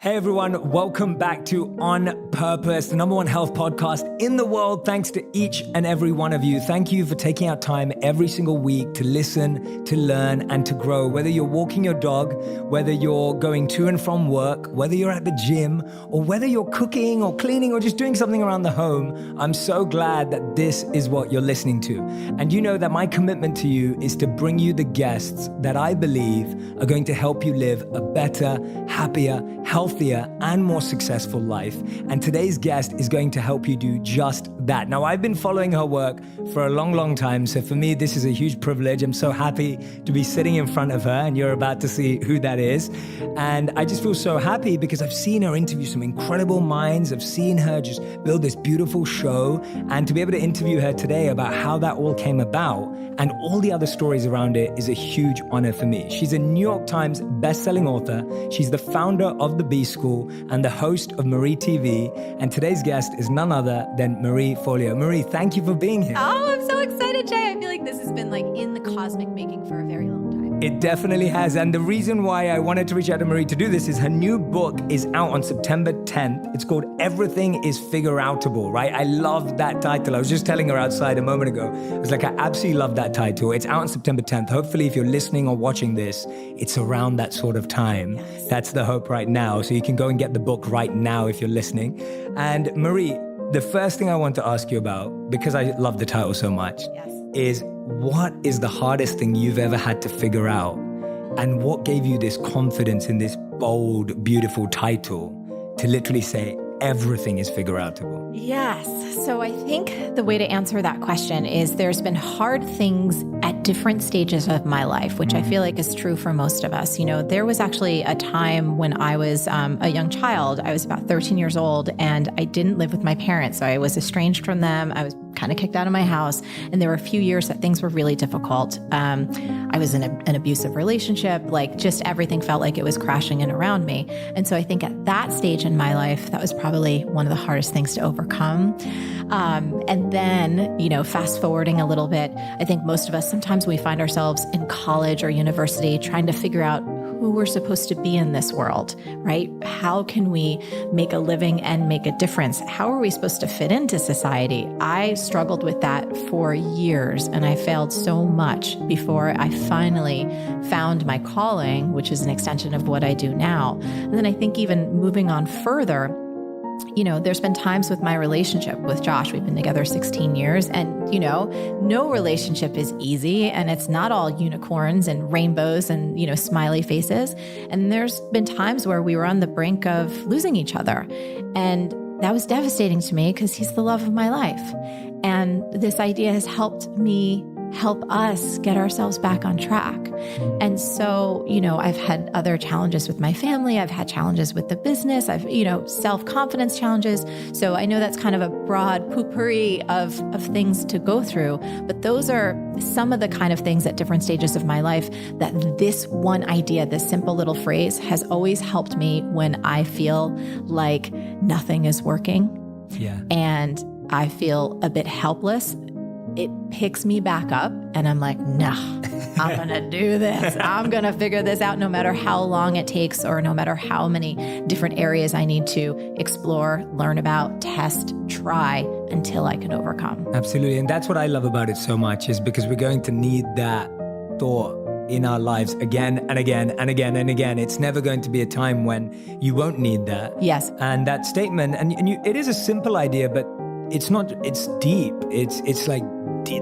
Hey everyone, welcome back to On Purpose, the #1 health podcast in the world. Thanks to each and every one of you. Thank you for taking out time every single week to listen, to learn, and to grow. Whether you're walking your dog, whether you're going to and from work, whether you're at the gym, or whether you're cooking or cleaning or just doing something around the home, I'm so glad that this is what you're listening to. And you know that my commitment to you is to bring you the guests that I believe are going to help you live a better, happier, healthier, and more successful life. And today's guest is going to help you do just that. Now, I've been following her work for a long, long time. So for me, this is a huge privilege. I'm so happy to be sitting in front of her, and you're about to see who that is. And I just feel so happy because I've seen her interview some incredible minds. I've seen her just build this beautiful show. And to be able to interview her today about how that all came about and all the other stories around it is a huge honor for me. She's a New York Times bestselling author. She's the founder of the B School and the host of Marie TV. And today's guest is none other than Marie Forleo. Marie, thank you for being here. Oh, I'm so excited, Jay. I feel like this has been like in the cosmic making for a very long time. It definitely has. And the reason why I wanted to reach out to Marie to do this is her new book is out on September 10th. It's called Everything is Figure-Outable, right? I love that title. I was just telling her outside a moment ago. I was like, I absolutely love that title. It's out on September 10th. Hopefully, if you're listening or watching this, it's around that sort of time. Yes. That's the hope right now. So you can go and get the book right now if you're listening. And Marie, the first thing I want to ask you about, because I love the title so much, Yes. is what is the hardest thing you've ever had to figure out? And what gave you this confidence in this bold, beautiful title to literally say everything is figure-outable? Yes. So I think the way to answer that question is there's been hard things at different stages of my life, which I feel like is true for most of us. You know, there was actually a time when I was a young child. I was about 13 years old and I didn't live with my parents. So I was estranged from them. I was kind of kicked out of my house. And there were a few years that things were really difficult. I was in an abusive relationship, like just everything felt like it was crashing in around me. And so I think at that stage in my life, that was probably one of the hardest things to overcome. And then, you know, fast forwarding a little bit, I think most of us, sometimes we find ourselves in college or university trying to figure out who we're supposed to be in this world, right? How can we make a living and make a difference? How are we supposed to fit into society? I struggled with that for years and I failed so much before I finally found my calling, which is an extension of what I do now. And then I think even moving on further, you know, there's been times with my relationship with Josh, we've been together 16 years and, you know, no relationship is easy and it's not all unicorns and rainbows and, you know, smiley faces. And there's been times where we were on the brink of losing each other. And that was devastating to me because he's the love of my life. And this idea has helped me help us get ourselves back on track. And so, you know, I've had other challenges with my family. I've had challenges with the business. I've, you know, self-confidence challenges. So I know that's kind of a broad potpourri of things to go through, but those are some of the kind of things at different stages of my life that this one idea, this simple little phrase has always helped me when I feel like nothing is working. Yeah. And I feel a bit helpless. It picks me back up and I'm like, nah, I'm going to do this. I'm going to figure this out no matter how long it takes or no matter how many different areas I need to explore, learn about, test, try until I can overcome. Absolutely. And that's what I love about it so much is because we're going to need that thought in our lives again and again and again and again. It's never going to be a time when you won't need that. Yes. And that statement, it is a simple idea, but it's not, it's deep. It's like,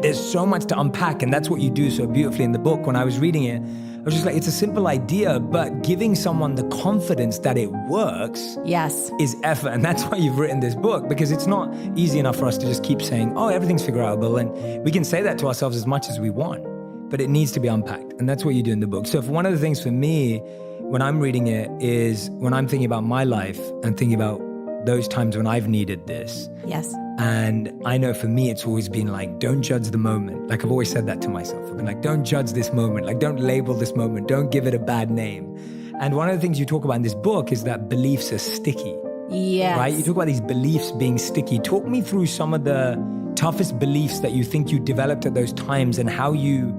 there's so much to unpack, and that's what you do so beautifully in the book. When I was reading it, I was just like, it's a simple idea, but giving someone the confidence that it works Yes. is effort. And that's why you've written this book, because it's not easy enough for us to just keep saying, oh, everything's figure-outable. And we can say that to ourselves as much as we want, but it needs to be unpacked. And that's what you do in the book. So for one of the things for me, when I'm reading it, is when I'm thinking about my life and thinking about those times when I've needed this. Yes. And I know for me, it's always been like, don't judge the moment. Like I've always said that to myself. I've been like, don't judge this moment. Like don't label this moment. Don't give it a bad name. And one of the things you talk about in this book is that beliefs are sticky. Yes. Right? You talk about these beliefs being sticky. Talk me through some of the toughest beliefs that you think you developed at those times and how you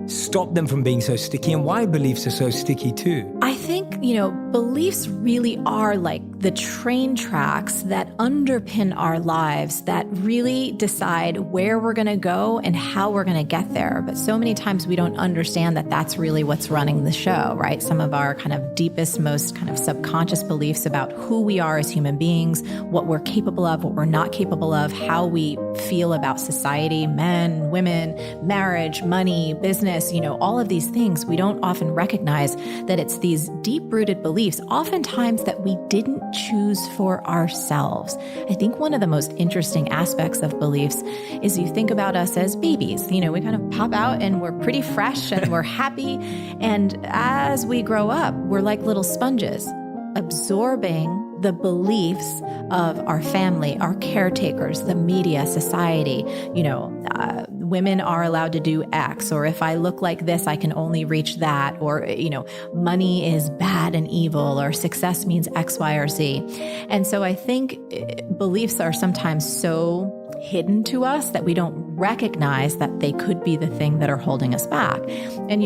stop them from being so sticky and why beliefs are so sticky too. I think think, beliefs really are like the train tracks that underpin our lives that really decide where we're going to go and how we're going to get there. But so many times we don't understand that that's really what's running the show, right? Some of our kind of deepest, most kind of subconscious beliefs about who we are as human beings, what we're capable of, what we're not capable of, how we feel about society, men, women, marriage, money, business, all of these things. We don't often recognize that it's these deep-rooted beliefs, oftentimes that we didn't choose for ourselves. I think one of the most interesting aspects of beliefs is you think about us as babies. We kind of pop out and we're pretty fresh and we're happy. And as we grow up, we're like little sponges, absorbing the beliefs of our family, our caretakers, the media, society. Women are allowed to do X, or if I look like this, I can only reach that, or, money is bad and evil, or success means X, Y, or Z. And so I think beliefs are sometimes so hidden to us that we don't recognize that they could be the thing that are holding us back. And,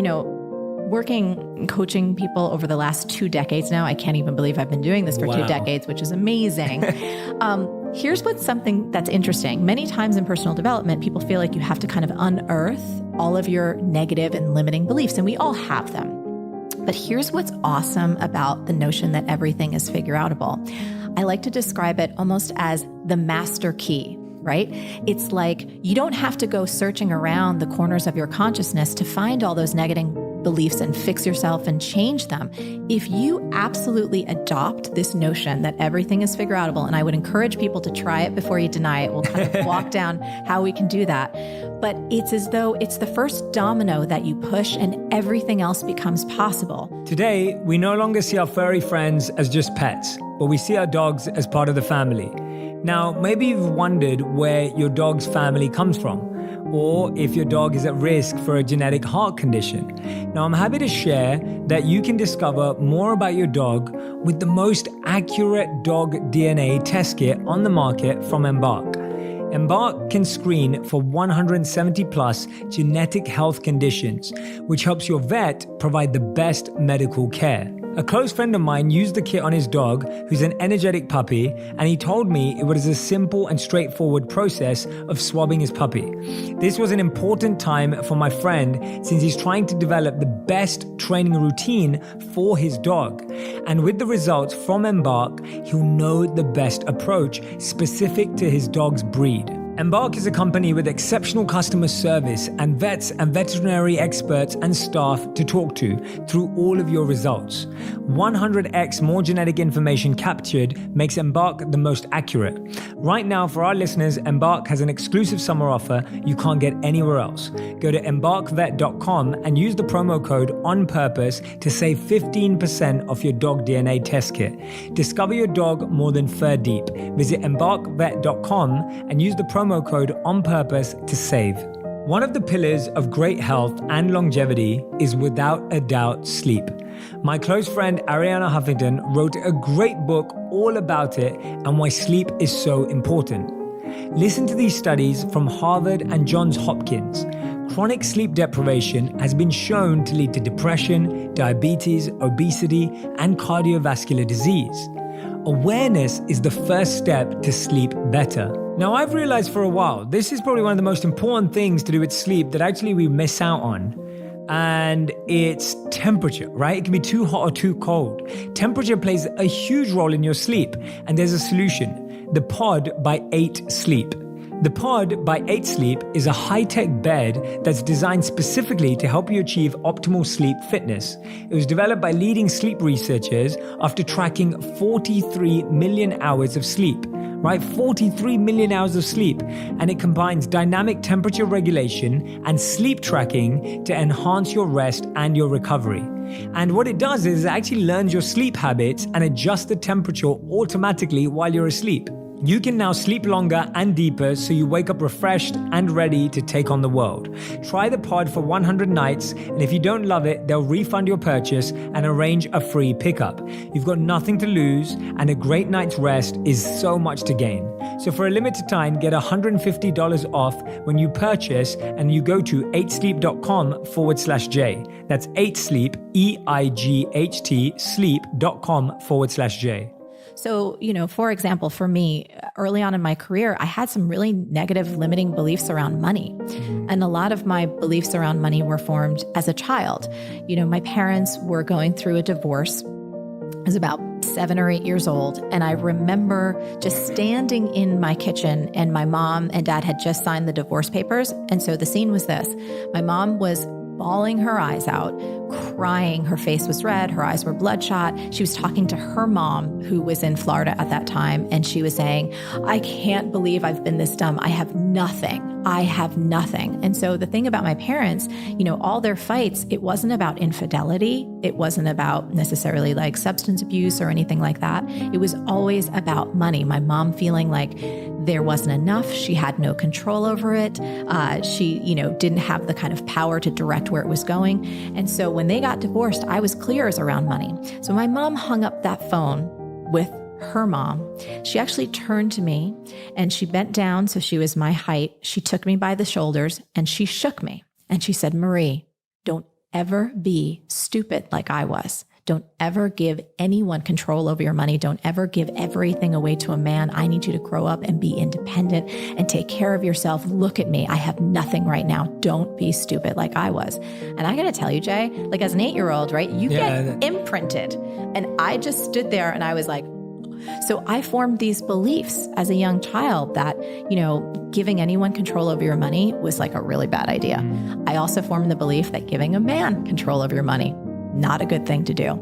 working, coaching people over the last 2 decades now. I can't even believe I've been doing this for 2 decades, which is amazing. Here's what's something that's interesting. Many times in personal development, people feel like you have to kind of unearth all of your negative and limiting beliefs, and we all have them. But here's what's awesome about the notion that everything is figure-outable. I like to describe it almost as the master key, right? It's like you don't have to go searching around the corners of your consciousness to find all those negative beliefs and fix yourself and change them. If you absolutely adopt this notion that everything is figure-outable, and I would encourage people to try it before you deny it. We'll kind of walk down how we can do that. But it's as though it's the first domino that you push and everything else becomes possible. Today, we no longer see our furry friends as just pets, but we see our dogs as part of the family. Now, maybe you've wondered where your dog's family comes from, or if your dog is at risk for a genetic heart condition. Now, I'm happy to share that you can discover more about your dog with the most accurate dog DNA test kit on the market from Embark. Embark can screen for 170 plus genetic health conditions, which helps your vet provide the best medical care. A close friend of mine used the kit on his dog, who's an energetic puppy, and he told me it was a simple and straightforward process of swabbing his puppy. This was an important time for my friend since he's trying to develop the best training routine for his dog. And with the results from Embark, he'll know the best approach specific to his dog's breed. Embark is a company with exceptional customer service and vets and veterinary experts and staff to talk to through all of your results. 100x more genetic information captured makes Embark the most accurate. Right now, for our listeners, Embark has an exclusive summer offer you can't get anywhere else. Go to embarkvet.com and use the promo code ONPURPOSE to save 15% off your dog DNA test kit. Discover your dog more than fur deep. Visit embarkvet.com and use the promo code ONPURPOSE to save. One of the pillars of great health and longevity is without a doubt sleep. My close friend Arianna Huffington wrote a great book all about it and why sleep is so important. Listen to these studies from Harvard and Johns Hopkins. Chronic sleep deprivation has been shown to lead to depression, diabetes, obesity, and cardiovascular disease. Awareness is the first step to sleep better. Now, I've realized for a while, this is probably one of the most important things to do with sleep that actually we miss out on. And it's temperature, right? It can be too hot or too cold. Temperature plays a huge role in your sleep, and there's a solution. The Pod by 8 Sleep. The Pod by 8 Sleep is a high-tech bed that's designed specifically to help you achieve optimal sleep fitness. It was developed by leading sleep researchers after tracking 43 million hours of sleep, right? 43 million hours of sleep. And it combines dynamic temperature regulation and sleep tracking to enhance your rest and your recovery. And what it does is it actually learns your sleep habits and adjusts the temperature automatically while you're asleep. You can now sleep longer and deeper so you wake up refreshed and ready to take on the world. Try the Pod for 100 nights, and if you don't love it, they'll refund your purchase and arrange a free pickup. You've got nothing to lose, and a great night's rest is so much to gain. So for a limited time, get $150 off when you purchase and you go to 8sleep.com/J. That's 8sleep, EIGHT, sleep.com/J. So, for example, for me, early on in my career, I had some really negative limiting beliefs around money. And a lot of my beliefs around money were formed as a child. My parents were going through a divorce. I was about 7 or 8 years old. And I remember just standing in my kitchen, and my mom and dad had just signed the divorce papers. And so the scene was this. My mom was bawling her eyes out, crying. Her face was red. Her eyes were bloodshot. She was talking to her mom, who was in Florida at that time. And she was saying, I can't believe I've been this dumb. I have nothing. And so the thing about my parents, all their fights, it wasn't about infidelity. It wasn't about necessarily like substance abuse or anything like that. It was always about money. My mom feeling like there wasn't enough. She had no control over it. She, didn't have the kind of power to direct where it was going. And so when they got divorced, I was clear as around money. So my mom hung up that phone with her mom. She actually turned to me and she bent down. So she was my height. She took me by the shoulders and she shook me. And she said, Marie, don't ever be stupid like I was. Don't ever give anyone control over your money. Don't ever give everything away to a man. I need you to grow up and be independent and take care of yourself. Look at me. I have nothing right now. Don't be stupid like I was. And I got to tell you, Jay, like as an 8-year-old, right? You get imprinted. And I just stood there and I was like, so I formed these beliefs as a young child that, giving anyone control over your money was like a really bad idea. I also formed the belief that giving a man control over your money, not a good thing to do.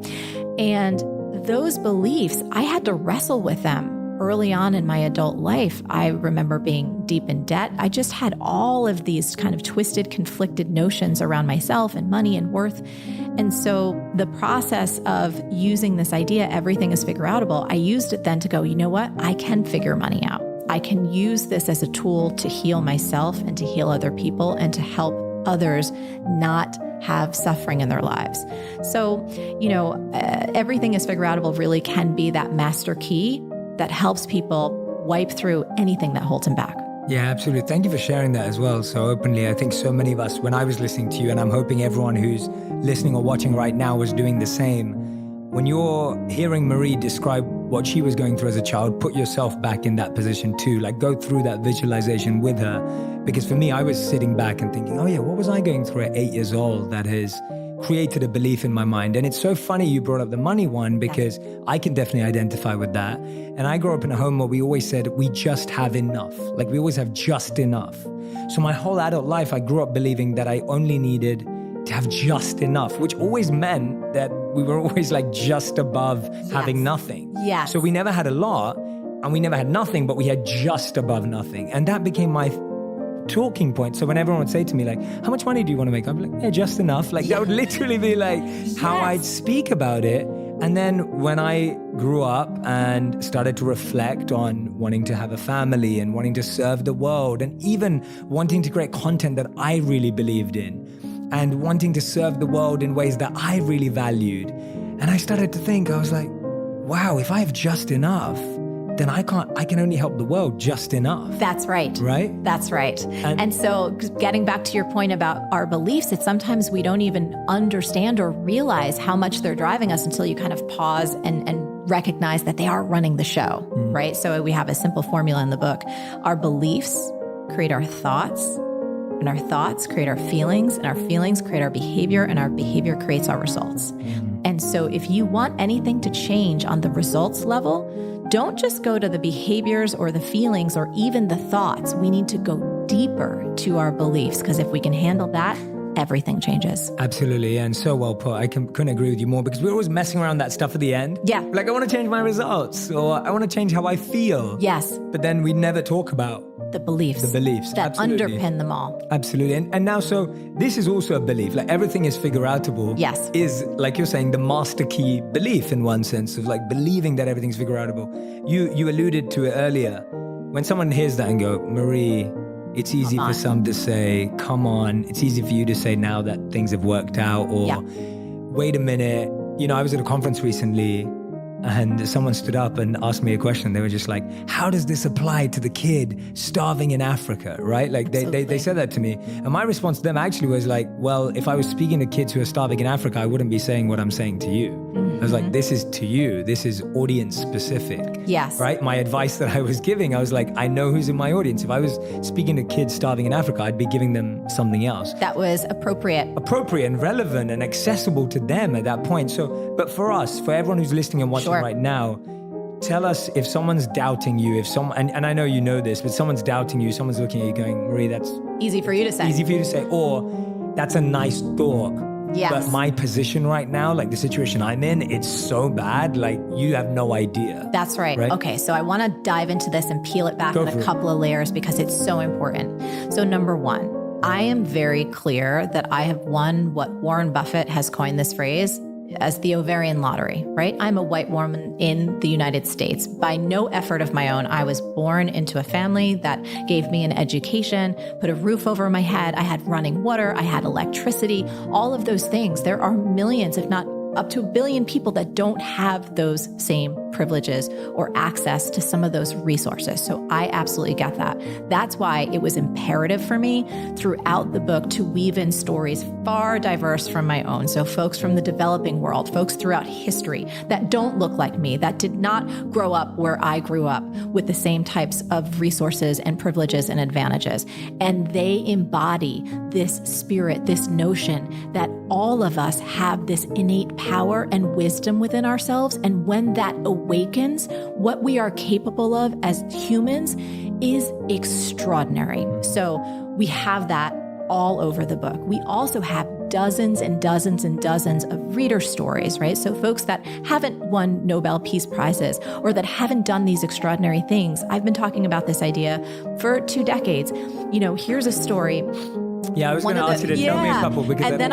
And those beliefs, I had to wrestle with them early on in my adult life. I remember being deep in debt. I just had all of these kind of twisted, conflicted notions around myself and money and worth. And so the process of using this idea, everything is figure outable, I used it then to go, you know what? I can figure money out. I can use this as a tool to heal myself and to heal other people and to help others not have suffering in their lives. So, everything is figure outable really can be that master key that helps people wipe through anything that holds them back. Yeah, absolutely. Thank you for sharing that as well so openly. I think so many of us, when I was listening to you, and I'm hoping everyone who's listening or watching right now was doing the same, when you're hearing Marie describe what she was going through as a child, put yourself back in that position too. Like go through that visualization with her. Because for me, I was sitting back and thinking, oh yeah, what was I going through at 8 years old that has created a belief in my mind? And it's so funny you brought up the money one because I can definitely identify with that. And I grew up in a home where we always said, we just have enough. Like we always have just enough. So my whole adult life, I grew up believing that I only needed to have just enough, which always meant that we were always like just above having nothing. Yes. So we never had a lot and we never had nothing, but we had just above nothing. And that became my talking point. So when everyone would say to me like, how much money do you want to make? I'd be like, yeah, just enough. Like that would literally be like how I'd speak about it. And then when I grew up and started to reflect on wanting to have a family and wanting to serve the world and even wanting to create content that I really believed in and wanting to serve the world in ways that I really valued. And I started to think, I was like, wow, if I have just enough, then I can only help the world just enough. That's right. Right? That's right. And so getting back to your point about our beliefs, it's sometimes we don't even understand or realize how much they're driving us until you kind of pause and recognize that they are running the show, right? So we have a simple formula in the book. Our beliefs create our thoughts, and our thoughts create our feelings, and our feelings create our behavior, and our behavior creates our results. And so if you want anything to change on the results level, don't just go to the behaviors or the feelings or even the thoughts. We need to go deeper to our beliefs, because if we can handle that, everything changes. Absolutely. And so well put. I couldn't agree with you more, because we're always messing around that stuff at the end. Yeah. Like, I want to change my results, or I want to change how I feel. Yes. But then we never talk about the beliefs that absolutely underpin them all. Absolutely. And now, so this is also a belief, like everything is figure outable. Yes. Is, like you're saying, the master key belief in one sense of like believing that everything's figure outable. You alluded to it earlier. When someone hears that and go, Marie, it's easy for some to say, come on. It's easy for you to say now that things have worked out, or wait a minute. I was at a conference recently and someone stood up and asked me a question. They were just like, how does this apply to the kid starving in Africa, right? Like they said that to me. And my response to them actually was like, well, if I was speaking to kids who are starving in Africa, I wouldn't be saying what I'm saying to you. I was like, this is to you. This is audience specific. Yes. Right? My advice that I was giving, I was like, I know who's in my audience. If I was speaking to kids starving in Africa, I'd be giving them something else. That was appropriate And relevant and accessible to them at that point. So, but for us, for everyone who's listening and watching right now, tell us if someone's doubting you, and I know you know this, but someone's doubting you, someone's looking at you going, Marie, that's easy for you to say. Or that's a nice thought. Yes. But my position right now, like the situation I'm in, it's so bad, like you have no idea. That's right. Okay, so I want to dive into this and peel it back in a couple of layers because it's so important. So number one, I am very clear that I have won what Warren Buffett has coined this phrase as the ovarian lottery, right? I'm a white woman in the United States. By no effort of my own, I was born into a family that gave me an education, put a roof over my head. I had running water. I had electricity, all of those things. There are millions, if not up to 1 billion people that don't have those same privileges or access to some of those resources. So I absolutely get that. That's why it was imperative for me throughout the book to weave in stories far diverse from my own. So folks from the developing world, folks throughout history that don't look like me, that did not grow up where I grew up with the same types of resources and privileges and advantages. And they embody this spirit, this notion that all of us have this innate power and wisdom within ourselves. And when that awakens, what we are capable of as humans is extraordinary. So we have that all over the book. We also have dozens and dozens and dozens of reader stories, right? So folks that haven't won Nobel Peace Prizes or that haven't done these extraordinary things. I've been talking about this idea for 2 decades. You know, here's a story. Yeah, I was going to ask you to tell me a couple. Because and then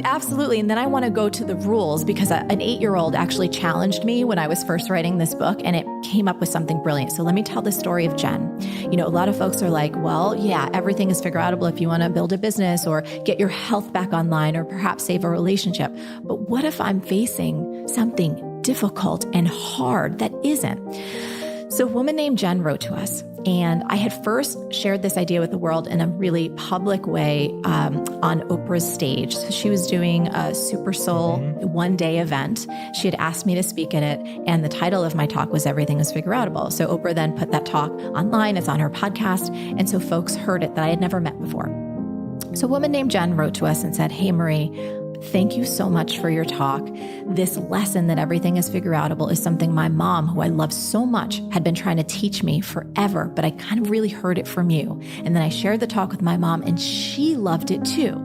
absolutely. And then I want to go to the rules because an 8-year-old actually challenged me when I was first writing this book and it came up with something brilliant. So let me tell the story of Jen. You know, a lot of folks are like, well, yeah, everything is figure outable if you want to build a business or get your health back online or perhaps save a relationship. But what if I'm facing something difficult and hard that isn't? So a woman named Jen wrote to us, and I had first shared this idea with the world in a really public way on Oprah's stage. So she was doing a Super Soul one-day event. She had asked me to speak at it, and the title of my talk was Everything is Figure Outable. So Oprah then put that talk online. It's on her podcast, and so folks heard it that I had never met before. So a woman named Jen wrote to us and said, "Hey, Marie, thank you so much for your talk. This lesson that everything is figure outable is something my mom, who I love so much, had been trying to teach me forever, but I kind of really heard it from you. And then I shared the talk with my mom and she loved it too.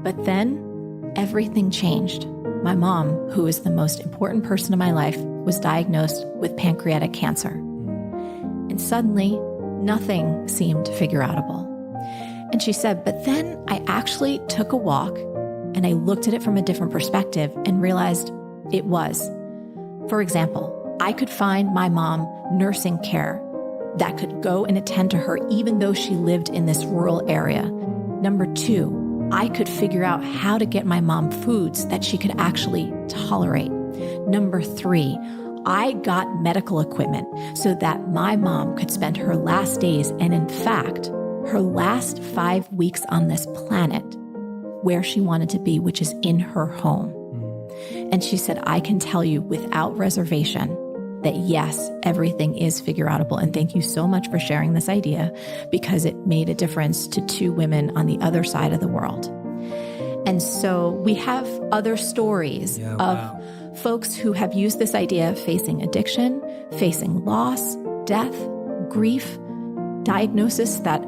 But then everything changed. My mom, who is the most important person in my life, was diagnosed with pancreatic cancer. And suddenly nothing seemed figure outable." And she said, but then I actually took a walk and I looked at it from a different perspective and realized it was. For example, I could find my mom nursing care that could go and attend to her even though she lived in this rural area. Number 2, I could figure out how to get my mom foods that she could actually tolerate. Number 3, I got medical equipment so that my mom could spend her last days, and in fact, her last 5 weeks on this planet, where she wanted to be, which is in her home. And she said, I can tell you without reservation that yes, everything is figure outable. And thank you so much for sharing this idea because it made a difference to 2 women on the other side of the world. And so we have other stories of folks who have used this idea facing addiction, facing loss, death, grief, diagnosis that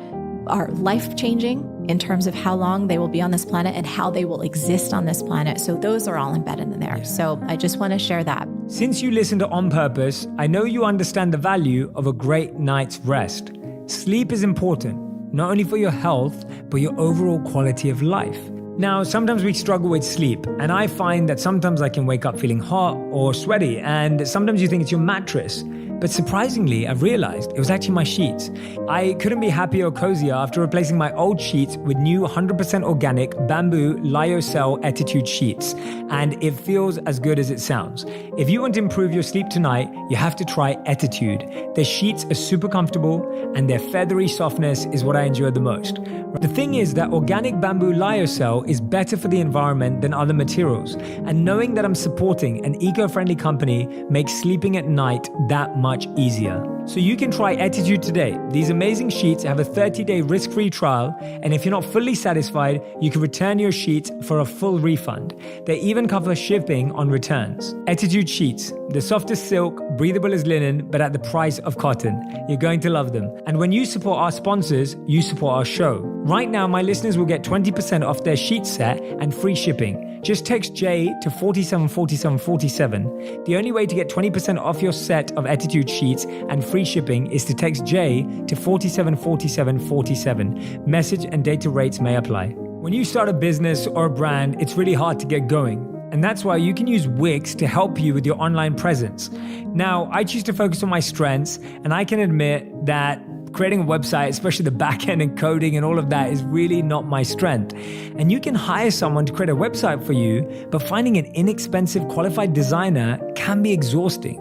are life-changing in terms of how long they will be on this planet and how they will exist on this planet. So those are all embedded in there. Yeah. So I just want to share that. Since you listen to On Purpose, I know you understand the value of a great night's rest. Sleep is important, not only for your health, but your overall quality of life. Now, sometimes we struggle with sleep, and I find that sometimes I can wake up feeling hot or sweaty, and sometimes you think it's your mattress. But surprisingly, I realized it was actually my sheets. I couldn't be happier or cozier after replacing my old sheets with new 100% organic bamboo lyocell Attitude sheets. And it feels as good as it sounds. If you want to improve your sleep tonight, you have to try Attitude. Their sheets are super comfortable and their feathery softness is what I enjoy the most. The thing is that organic bamboo lyocell is better for the environment than other materials. And knowing that I'm supporting an eco-friendly company makes sleeping at night that much easier. So you can try Attitude today. These amazing sheets have a 30-day risk-free trial, and if you're not fully satisfied, you can return your sheets for a full refund. They even cover shipping on returns. Attitude sheets, the softest silk, breathable as linen, but at the price of cotton. You're going to love them. And when you support our sponsors, you support our show. Right now, my listeners will get 20% off their sheet set and free shipping. Just text J to 474747. The only way to get 20% off your set of Attitude sheets and free shipping is to text J to 474747. Message and data rates may apply. When you start a business or a brand, it's really hard to get going. And that's why you can use Wix to help you with your online presence. Now, I choose to focus on my strengths, and I can admit that creating a website, especially the back end and coding and all of that, is really not my strength. And you can hire someone to create a website for you, but finding an inexpensive qualified designer can be exhausting.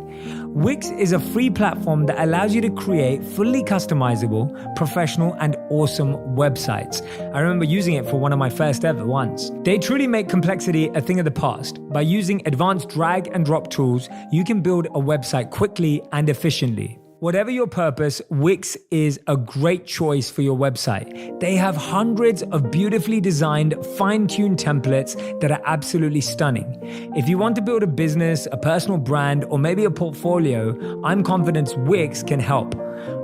Wix is a free platform that allows you to create fully customizable, professional, and awesome websites. I remember using it for one of my first ever ones. They truly make complexity a thing of the past. By using advanced drag and drop tools, you can build a website quickly and efficiently. Whatever your purpose, Wix is a great choice for your website. They have hundreds of beautifully designed, fine-tuned templates that are absolutely stunning. If you want to build a business, a personal brand, or maybe a portfolio, I'm confident Wix can help.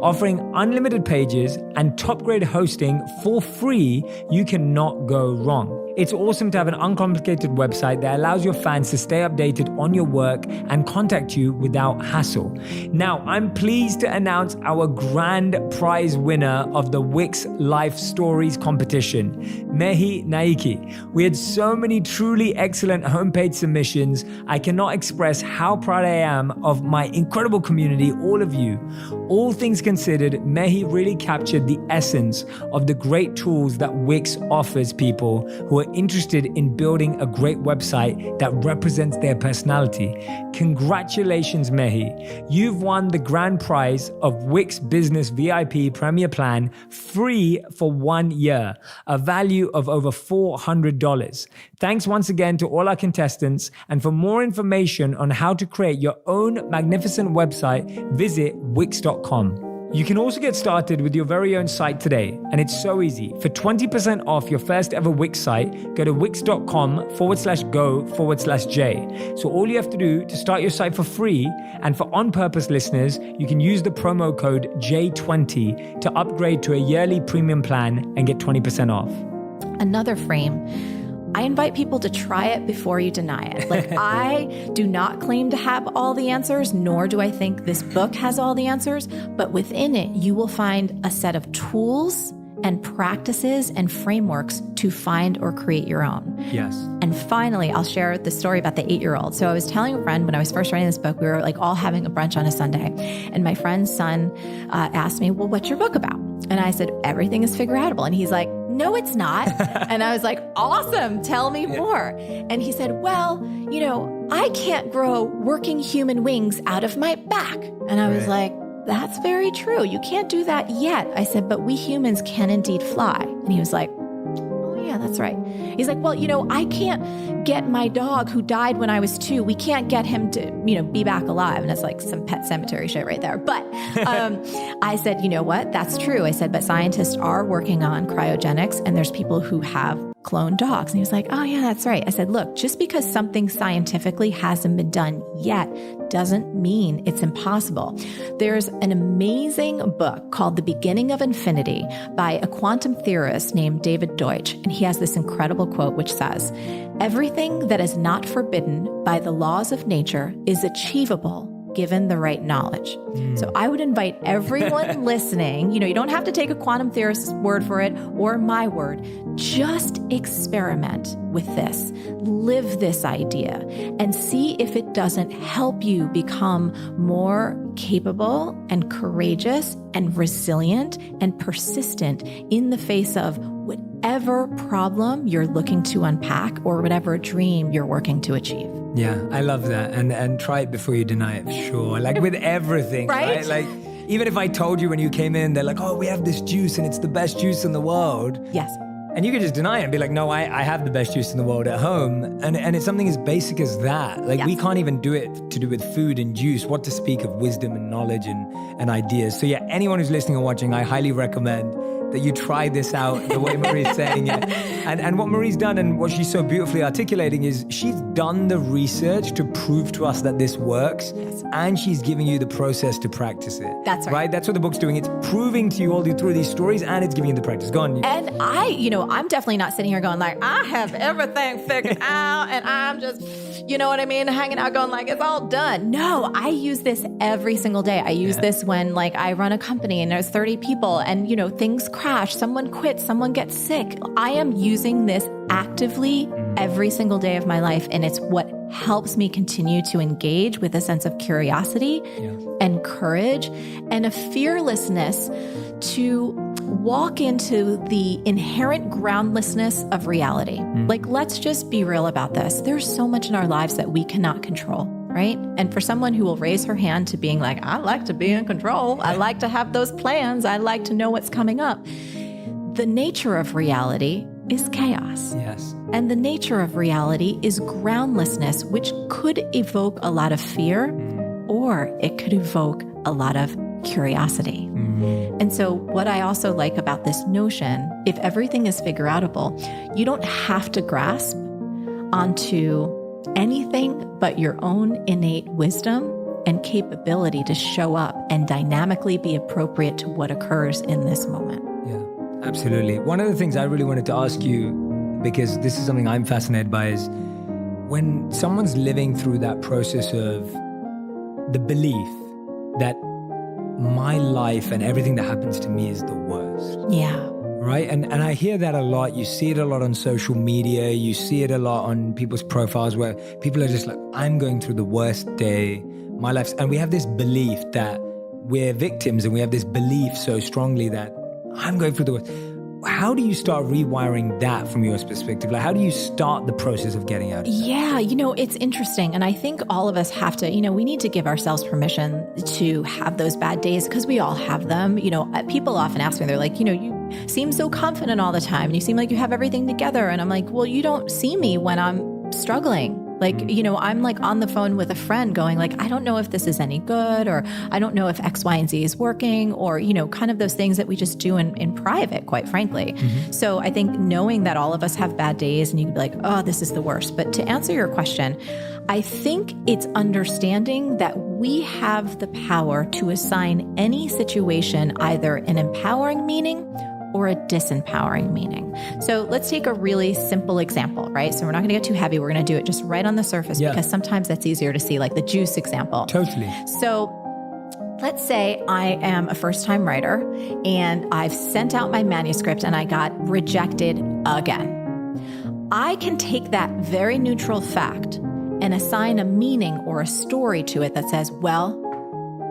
Offering unlimited pages and top-grade hosting for free, you cannot go wrong. It's awesome to have an uncomplicated website that allows your fans to stay updated on your work and contact you without hassle. Now, I'm pleased to announce our grand prize winner of the Wix Life Stories competition, Mehi Naiki. We had so many truly excellent homepage submissions. I cannot express how proud I am of my incredible community, all of you. All things considered, Mehi really captured the essence of the great tools that Wix offers people who are interested in building a great website that represents their personality. Congratulations, Mehi. You've won the grand prize of Wix Business VIP Premier Plan free for 1 year, a value of over $400. Thanks once again to all our contestants. And for more information on how to create your own magnificent website, visit Wix.com. You can also get started with your very own site today, and it's so easy. For 20% off your first ever Wix site, go to wix.com/go/J. So all you have to do to start your site for free, and for On Purpose listeners, you can use the promo code J20 to upgrade to a yearly premium plan and get 20% off. Another frame. I invite people to try it before you deny it. Like, I do not claim to have all the answers, nor do I think this book has all the answers, but within it, you will find a set of tools and practices and frameworks to find or create your own. Yes. And finally, I'll share the story about the 8-year-old. So I was telling a friend when I was first writing this book, we were like all having a brunch on a Sunday. And my friend's son asked me, well, what's your book about? And I said, everything is figureoutable. And he's like, no, it's not. And I was like, awesome. Tell me more. And he said, well, you know, I can't grow working human wings out of my back. And I was like, that's very true. You can't do that yet. I said, but we humans can indeed fly. And he was like, oh yeah, that's right. He's like, well, you know, I can't get my dog who died when I was 2. We can't get him to, you know, be back alive. And it's like some Pet Cemetery shit right there. But I said, you know what? That's true. I said, but scientists are working on cryogenics, and there's people who have cloned dogs. And he was like, oh yeah, that's right. I said, look, just because something scientifically hasn't been done yet doesn't mean it's impossible. There's an amazing book called The Beginning of Infinity by a quantum theorist named David Deutsch. And he has this incredible quote, which says, everything that is not forbidden by the laws of nature is achievable given the right knowledge. So I would invite everyone listening, you don't have to take a quantum theorist's word for it or my word. Just experiment with this, live this idea, and see if it doesn't help you become more capable and courageous and resilient and persistent in the face of whatever problem you're looking to unpack or whatever dream you're working to achieve. Yeah, I love that. And try it before you deny it, for sure. Like with everything, right? Like even if I told you when you came in, they're like, oh, we have this juice and it's the best juice in the world. Yes. And you could just deny it and be like, no, I have the best juice in the world at home. And it's something as basic as that. Like we can't even do it to do with food and juice, what to speak of wisdom and knowledge and ideas. So yeah, anyone who's listening or watching, I highly recommend that you try this out the way Marie's saying it. And what Marie's done and what she's so beautifully articulating is she's done the research to prove to us that this works. Yes. And she's giving you the process to practice it. That's right. That's what the book's doing. It's proving to you all through these stories and it's giving you the practice. Go on. And I'm definitely not sitting here going like, I have everything figured out and I'm just, hanging out going like, it's all done. No, I use this every single day. I use this when like I run a company and there's 30 people and, things crash, someone quits, someone gets sick. I am using this actively every single day of my life. And it's what helps me continue to engage with a sense of curiosity and courage and a fearlessness to walk into the inherent groundlessness of reality. Like, let's just be real about this. There's so much in our lives that we cannot control, right? And for someone who will raise her hand to being like, I like to be in control. I like to have those plans. I like to know what's coming up. The nature of reality is chaos. Yes. And the nature of reality is groundlessness, which could evoke a lot of fear or it could evoke a lot of curiosity. And so what I also like about this notion, if everything is figure outable, you don't have to grasp onto anything but your own innate wisdom and capability to show up and dynamically be appropriate to what occurs in this moment. Yeah, absolutely. One of the things I really wanted to ask you, because this is something I'm fascinated by, is when someone's living through that process of the belief that my life and everything that happens to me is the worst. Yeah. Right? And I hear that a lot. You see it a lot on social media. You see it a lot on people's profiles where people are just like, I'm going through the worst day. My life's... And we have this belief that we're victims and we have this belief so strongly that I'm going through the worst. How do you start rewiring that from your perspective? Like, how do you start the process of getting out of that? Yeah, it's interesting. And I think all of us have to, we need to give ourselves permission to have those bad days because we all have them. People often ask me, they're like, you seem so confident all the time and you seem like you have everything together. And I'm like, well, you don't see me when I'm struggling. Like, I'm like on the phone with a friend going like, I don't know if this is any good, or I don't know if X, Y, and Z is working, or, kind of those things that we just do in private, quite frankly. So I think knowing that all of us have bad days and you can be like, oh, this is the worst. But to answer your question, I think it's understanding that we have the power to assign any situation either an empowering meaning or a disempowering meaning. So let's take a really simple example, right? So we're not going to get too heavy. We're going to do it just right on the surface because sometimes that's easier to see, like the juice example. Totally. So let's say I am a first-time writer and I've sent out my manuscript and I got rejected again. I can take that very neutral fact and assign a meaning or a story to it that says, well,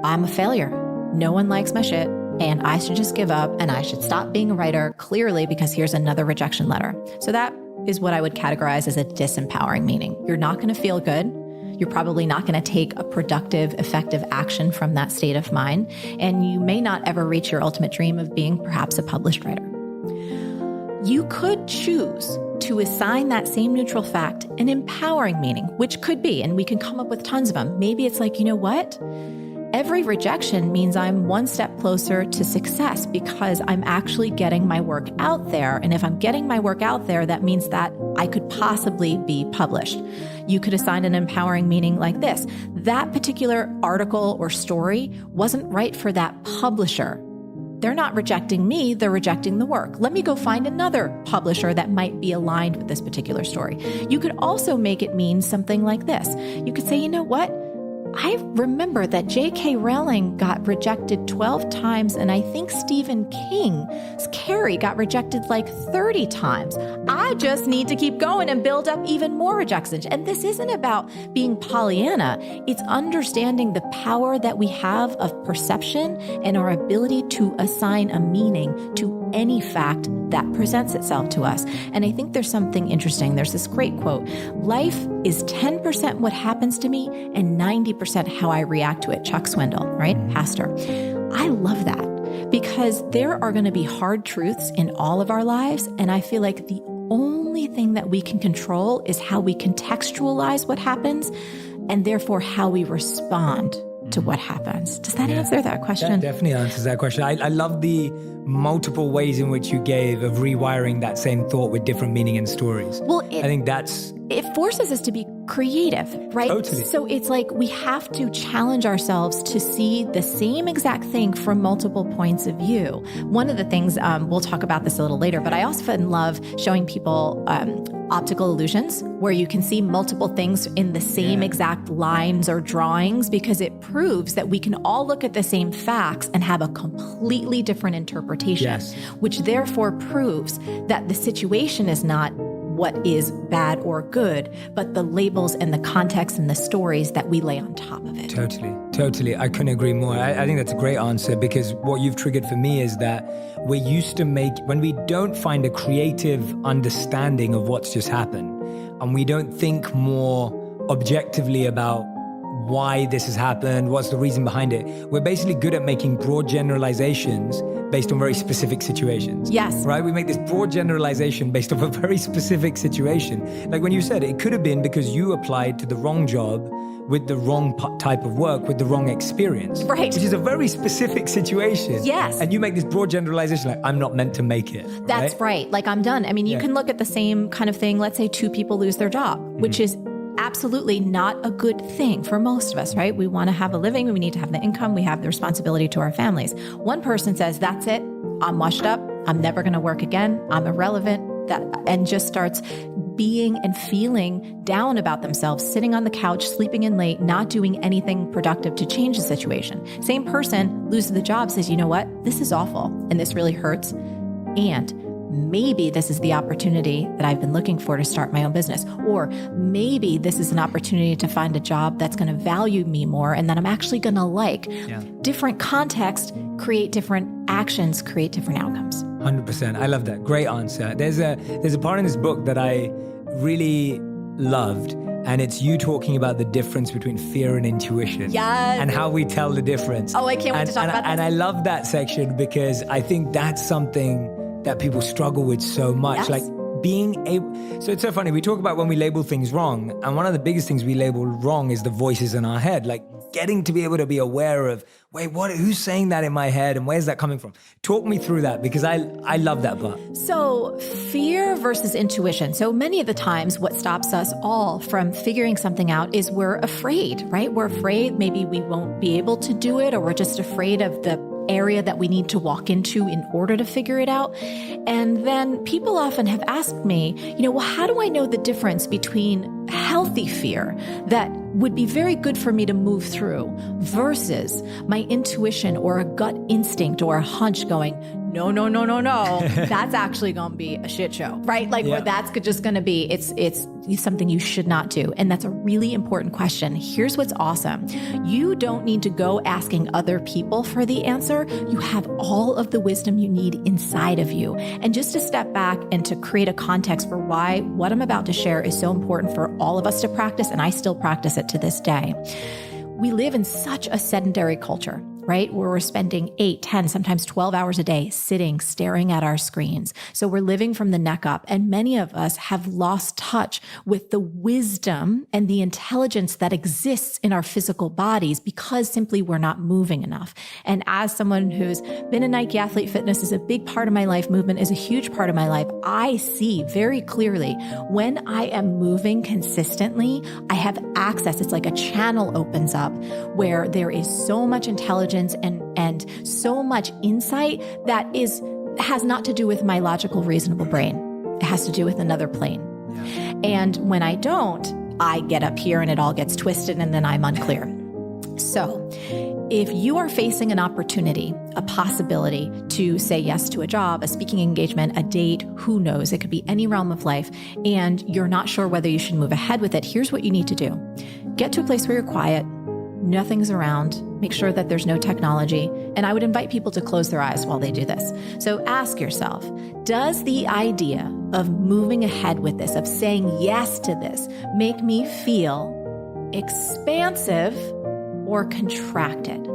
I'm a failure. No one likes my shit. And I should just give up and I should stop being a writer clearly because here's another rejection letter. So that is what I would categorize as a disempowering meaning. You're not going to feel good. You're probably not going to take a productive, effective action from that state of mind. And you may not ever reach your ultimate dream of being perhaps a published writer. You could choose to assign that same neutral fact an empowering meaning, which could be, and we can come up with tons of them. Maybe it's like, you know what? Every rejection means I'm one step closer to success because I'm actually getting my work out there. And if I'm getting my work out there, that means that I could possibly be published. You could assign an empowering meaning like this. That particular article or story wasn't right for that publisher. They're not rejecting me, they're rejecting the work. Let me go find another publisher that might be aligned with this particular story. You could also make it mean something like this. You could say, you know what? I remember that J.K. Rowling got rejected 12 times, and I think Stephen King's Carrie got rejected like 30 times. I just need to keep going and build up even more rejections. And this isn't about being Pollyanna. It's understanding the power that we have of perception and our ability to assign a meaning to any fact that presents itself to us. And I think there's something interesting. There's this great quote: life is 10% what happens to me and 90% how I react to it. Chuck Swindoll, right? Pastor. I love that because there are going to be hard truths in all of our lives. And I feel like the only thing that we can control is how we contextualize what happens and therefore how we respond to what happens. Does that answer that question? That definitely answers that question. I love the multiple ways in which you gave of rewiring that same thought with different meaning and stories. Well, I think it forces us to be creative, right? Totally. So it's like we have to challenge ourselves to see the same exact thing from multiple points of view. One of the things, we'll talk about this a little later, but I often love showing people optical illusions where you can see multiple things in the same exact lines or drawings, because it proves that we can all look at the same facts and have a completely different interpretation, which therefore proves that the situation is not what is bad or good, but the labels and the context and the stories that we lay on top of it. Totally. I couldn't agree more. I think that's a great answer, because what you've triggered for me is that we're used to when we don't find a creative understanding of what's just happened, and we don't think more objectively about why this has happened, what's the reason behind it. We're basically good at making broad generalizations based on very specific situations. Yes. Right? We make this broad generalization based off a very specific situation. Like when you said it could have been because you applied to the wrong job with the wrong type of work, with the wrong experience. Right. Which is a very specific situation. Yes. And you make this broad generalization like, I'm not meant to make it. That's right. Like I'm done. I mean, you can look at the same kind of thing. Let's say two people lose their job, which is absolutely not a good thing for most of us, right? We want to have a living. We need to have the income. We have the responsibility to our families. One person says, that's it. I'm washed up. I'm never going to work again. I'm irrelevant. And just starts being and feeling down about themselves, sitting on the couch, sleeping in late, not doing anything productive to change the situation. Same person loses the job, says, you know what? This is awful. And this really hurts. And maybe this is the opportunity that I've been looking for to start my own business. Or maybe this is an opportunity to find a job that's going to value me more and that I'm actually going to like. Different context create different actions, create different outcomes. 100%. I love that. Great answer. There's a part in this book that I really loved, and it's you talking about the difference between fear and intuition. Yes. And how we tell the difference. Oh, I can't wait to talk about this. And I love that section because I think that's something that people struggle with so much. Yes. Like being able, so it's so funny. We talk about when we label things wrong. And one of the biggest things we label wrong is the voices in our head. Like getting to be able to be aware of, wait, who's saying that in my head and where's that coming from? Talk me through that, because I love that part. So fear versus intuition. So many of the times what stops us all from figuring something out is we're afraid, right? We're afraid maybe we won't be able to do it, or we're just afraid of the area that we need to walk into in order to figure it out. And then people often have asked me, well, how do I know the difference between healthy fear that would be very good for me to move through versus my intuition or a gut instinct or a hunch going, no, that's actually going to be a shit show, right? Like where that's just going to be, it's something you should not do. And that's a really important question. Here's what's awesome. You don't need to go asking other people for the answer. You have all of the wisdom you need inside of you. And just to step back and to create a context for why what I'm about to share is so important for all of us to practice, and I still practice it to this day. We live in such a sedentary culture, right? Where we're spending 8, 10, sometimes 12 hours a day sitting, staring at our screens. So we're living from the neck up. And many of us have lost touch with the wisdom and the intelligence that exists in our physical bodies because simply we're not moving enough. And as someone who's been a Nike athlete, fitness is a big part of my life. Movement is a huge part of my life. I see very clearly when I am moving consistently, I have access. It's like a channel opens up where there is so much intelligence and so much insight that has not to do with my logical, reasonable brain. It has to do with another plane. And when I don't, I get up here and it all gets twisted and then I'm unclear. So if you are facing an opportunity, a possibility to say yes to a job, a speaking engagement, a date, who knows, it could be any realm of life, and you're not sure whether you should move ahead with it, here's what you need to do. Get to a place where you're quiet, nothing's around, make sure that there's no technology, and I would invite people to close their eyes while they do this. So ask yourself, does the idea of moving ahead with this, of saying yes to this, make me feel expansive or contracted?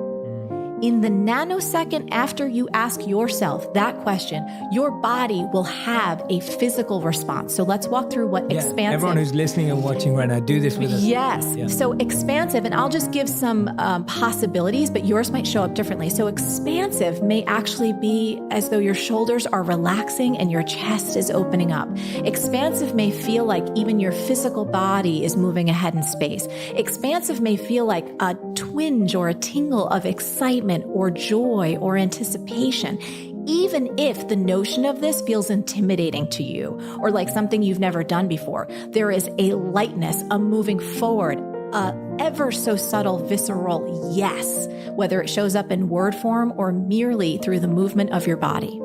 In the nanosecond after you ask yourself that question, your body will have a physical response. So let's walk through what expansive... Everyone who's listening and watching right now, do this with us. Yes. Yeah. So expansive, and I'll just give some possibilities, but yours might show up differently. So expansive may actually be as though your shoulders are relaxing and your chest is opening up. Expansive may feel like even your physical body is moving ahead in space. Expansive may feel like a twinge or a tingle of excitement or joy or anticipation, even if the notion of this feels intimidating to you or like something you've never done before. There is a lightness, a moving forward, a ever so subtle, visceral yes, whether it shows up in word form or merely through the movement of your body.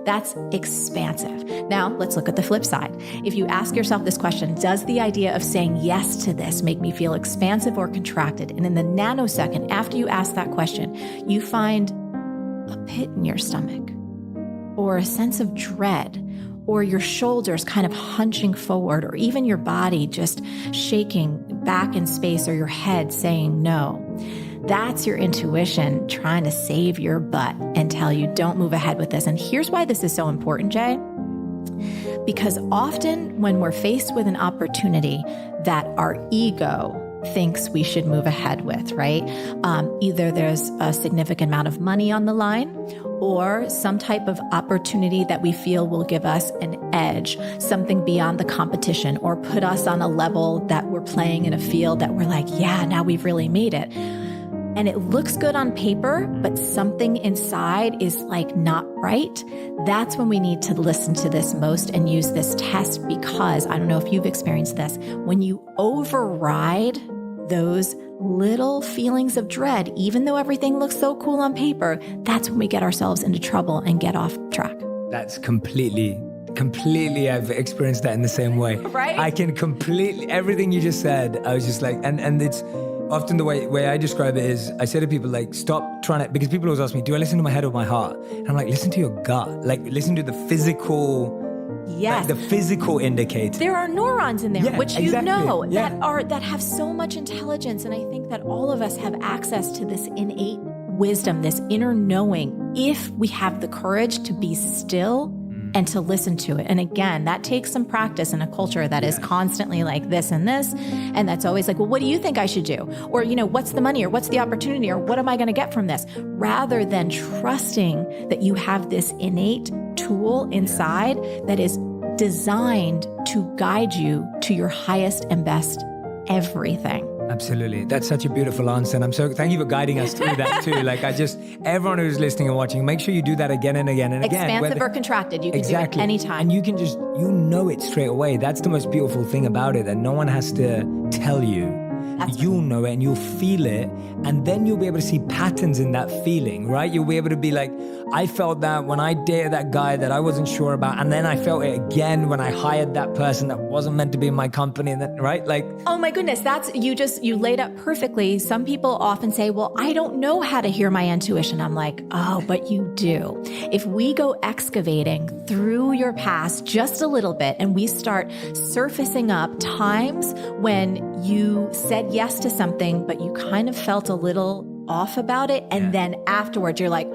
That's expansive. Now, let's look at the flip side. If you ask yourself this question, does the idea of saying yes to this make me feel expansive or contracted? And in the nanosecond after you ask that question, you find a pit in your stomach or a sense of dread or your shoulders kind of hunching forward or even your body just shaking back in space or your head saying no. That's your intuition trying to save your butt and tell you don't move ahead with this. And here's why this is so important, Jay. Because often when we're faced with an opportunity that our ego thinks we should move ahead with, right? Either there's a significant amount of money on the line or some type of opportunity that we feel will give us an edge, something beyond the competition or put us on a level that we're playing in a field that we're like, yeah, now we've really made it. And it looks good on paper, but something inside is like not right. That's when we need to listen to this most and use this test, because I don't know if you've experienced this. When you override those little feelings of dread, even though everything looks so cool on paper, that's when we get ourselves into trouble and get off track. That's completely, I've experienced that in the same way. Right? I can completely, everything you just said, I was just like, and it's, often the way I describe it is I say to people, like, stop trying to, because people always ask me, do I listen to my head or my heart? And I'm like, listen to your gut. Like, listen to the physical, yes, like the physical indicator. There are neurons in there, which you know, yeah, that have so much intelligence. And I think that all of us have access to this innate wisdom, this inner knowing, if we have the courage to be still and to listen to it. And again, that takes some practice in a culture that is constantly like this and this. And that's always like, well, what do you think I should do? Or, you know, what's the money or what's the opportunity or what am I going to get from this? Rather than trusting that you have this innate tool inside that is designed to guide you to your highest and best everything. Absolutely. That's such a beautiful answer. And thank you for guiding us through that too. Like everyone who's listening and watching, make sure you do that again and again and again. Expansive or contracted, you can do it anytime. And you can just, you know it straight away. That's the most beautiful thing about it. And no one has to tell you. You'll know it and you'll feel it. And then you'll be able to see patterns in that feeling, right? You'll be able to be like, I felt that when I dated that guy that I wasn't sure about. And then I felt it again when I hired that person that wasn't meant to be in my company. And then, right? Like, oh my goodness, you laid up perfectly. Some people often say, well, I don't know how to hear my intuition. I'm like, oh, but you do. If we go excavating through your past just a little bit and we start surfacing up times when you said yes to something, but you kind of felt a little off about it. And then afterwards you're like,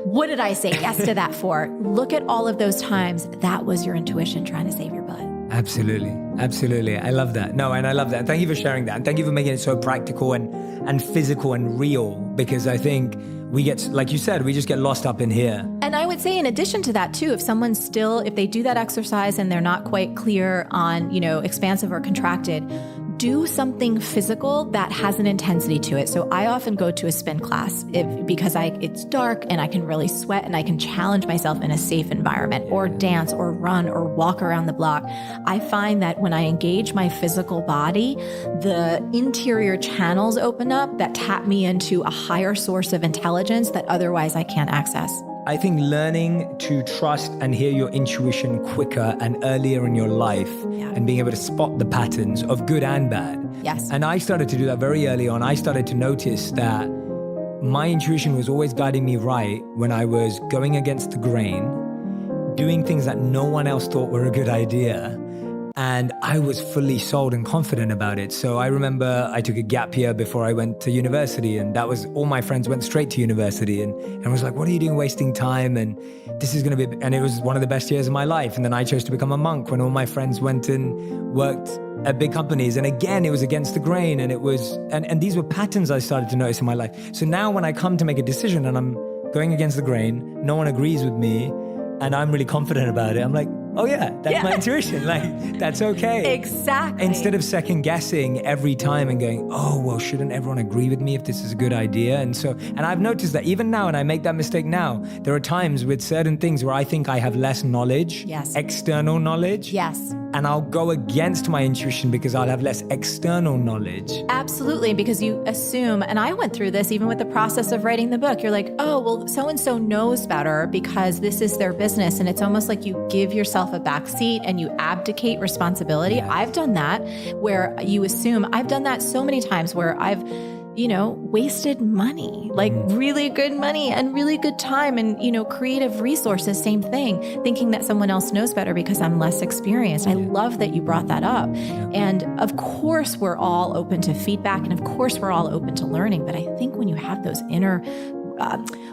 what did I say yes to that for? Look at all of those times. That was your intuition trying to save your butt. Absolutely. Absolutely. I love that. No, and I love that. And thank you for sharing that. And thank you for making it so practical and physical and real, because I think we get, like you said, we just get lost up in here. And I would say in addition to that too, if they do that exercise and they're not quite clear on, expansive or contracted, do something physical that has an intensity to it. So I often go to a spin class because it's dark and I can really sweat and I can challenge myself in a safe environment, or dance or run or walk around the block. I find that when I engage my physical body, the interior channels open up that tap me into a higher source of intelligence that otherwise I can't access. I think learning to trust and hear your intuition quicker and earlier in your life, and being able to spot the patterns of good and bad. Yes. And I started to do that very early on. I started to notice that my intuition was always guiding me right when I was going against the grain, doing things that no one else thought were a good idea. And I was fully sold and confident about it. So I remember I took a gap year before I went to university, and that was all my friends went straight to university, and I was like, what are you doing wasting time? And this is going to be, and it was one of the best years of my life. And then I chose to become a monk when all my friends went and worked at big companies. And again, it was against the grain, and it was, and these were patterns I started to notice in my life. So now when I come to make a decision and I'm going against the grain, no one agrees with me, and I'm really confident about it, I'm like, oh yeah, that's my intuition. Like, that's okay. Exactly. Instead of second guessing every time and going, oh, well, shouldn't everyone agree with me if this is a good idea? And I've noticed that even now, and I make that mistake now, there are times with certain things where I think I have less knowledge, external knowledge. Yes. And I'll go against my intuition because I'll have less external knowledge. Absolutely, because you assume, and I went through this even with the process of writing the book. You're like, oh, well, so-and-so knows better because this is their business. And it's almost like you give yourself a backseat and you abdicate responsibility. Yeah. I've done that where you assume. I've done that so many times where I've wasted money, like really good money and really good time and, creative resources, same thing, thinking that someone else knows better because I'm less experienced. I love that you brought that up. And of course, we're all open to feedback, and of course, we're all open to learning. But I think when you have those inner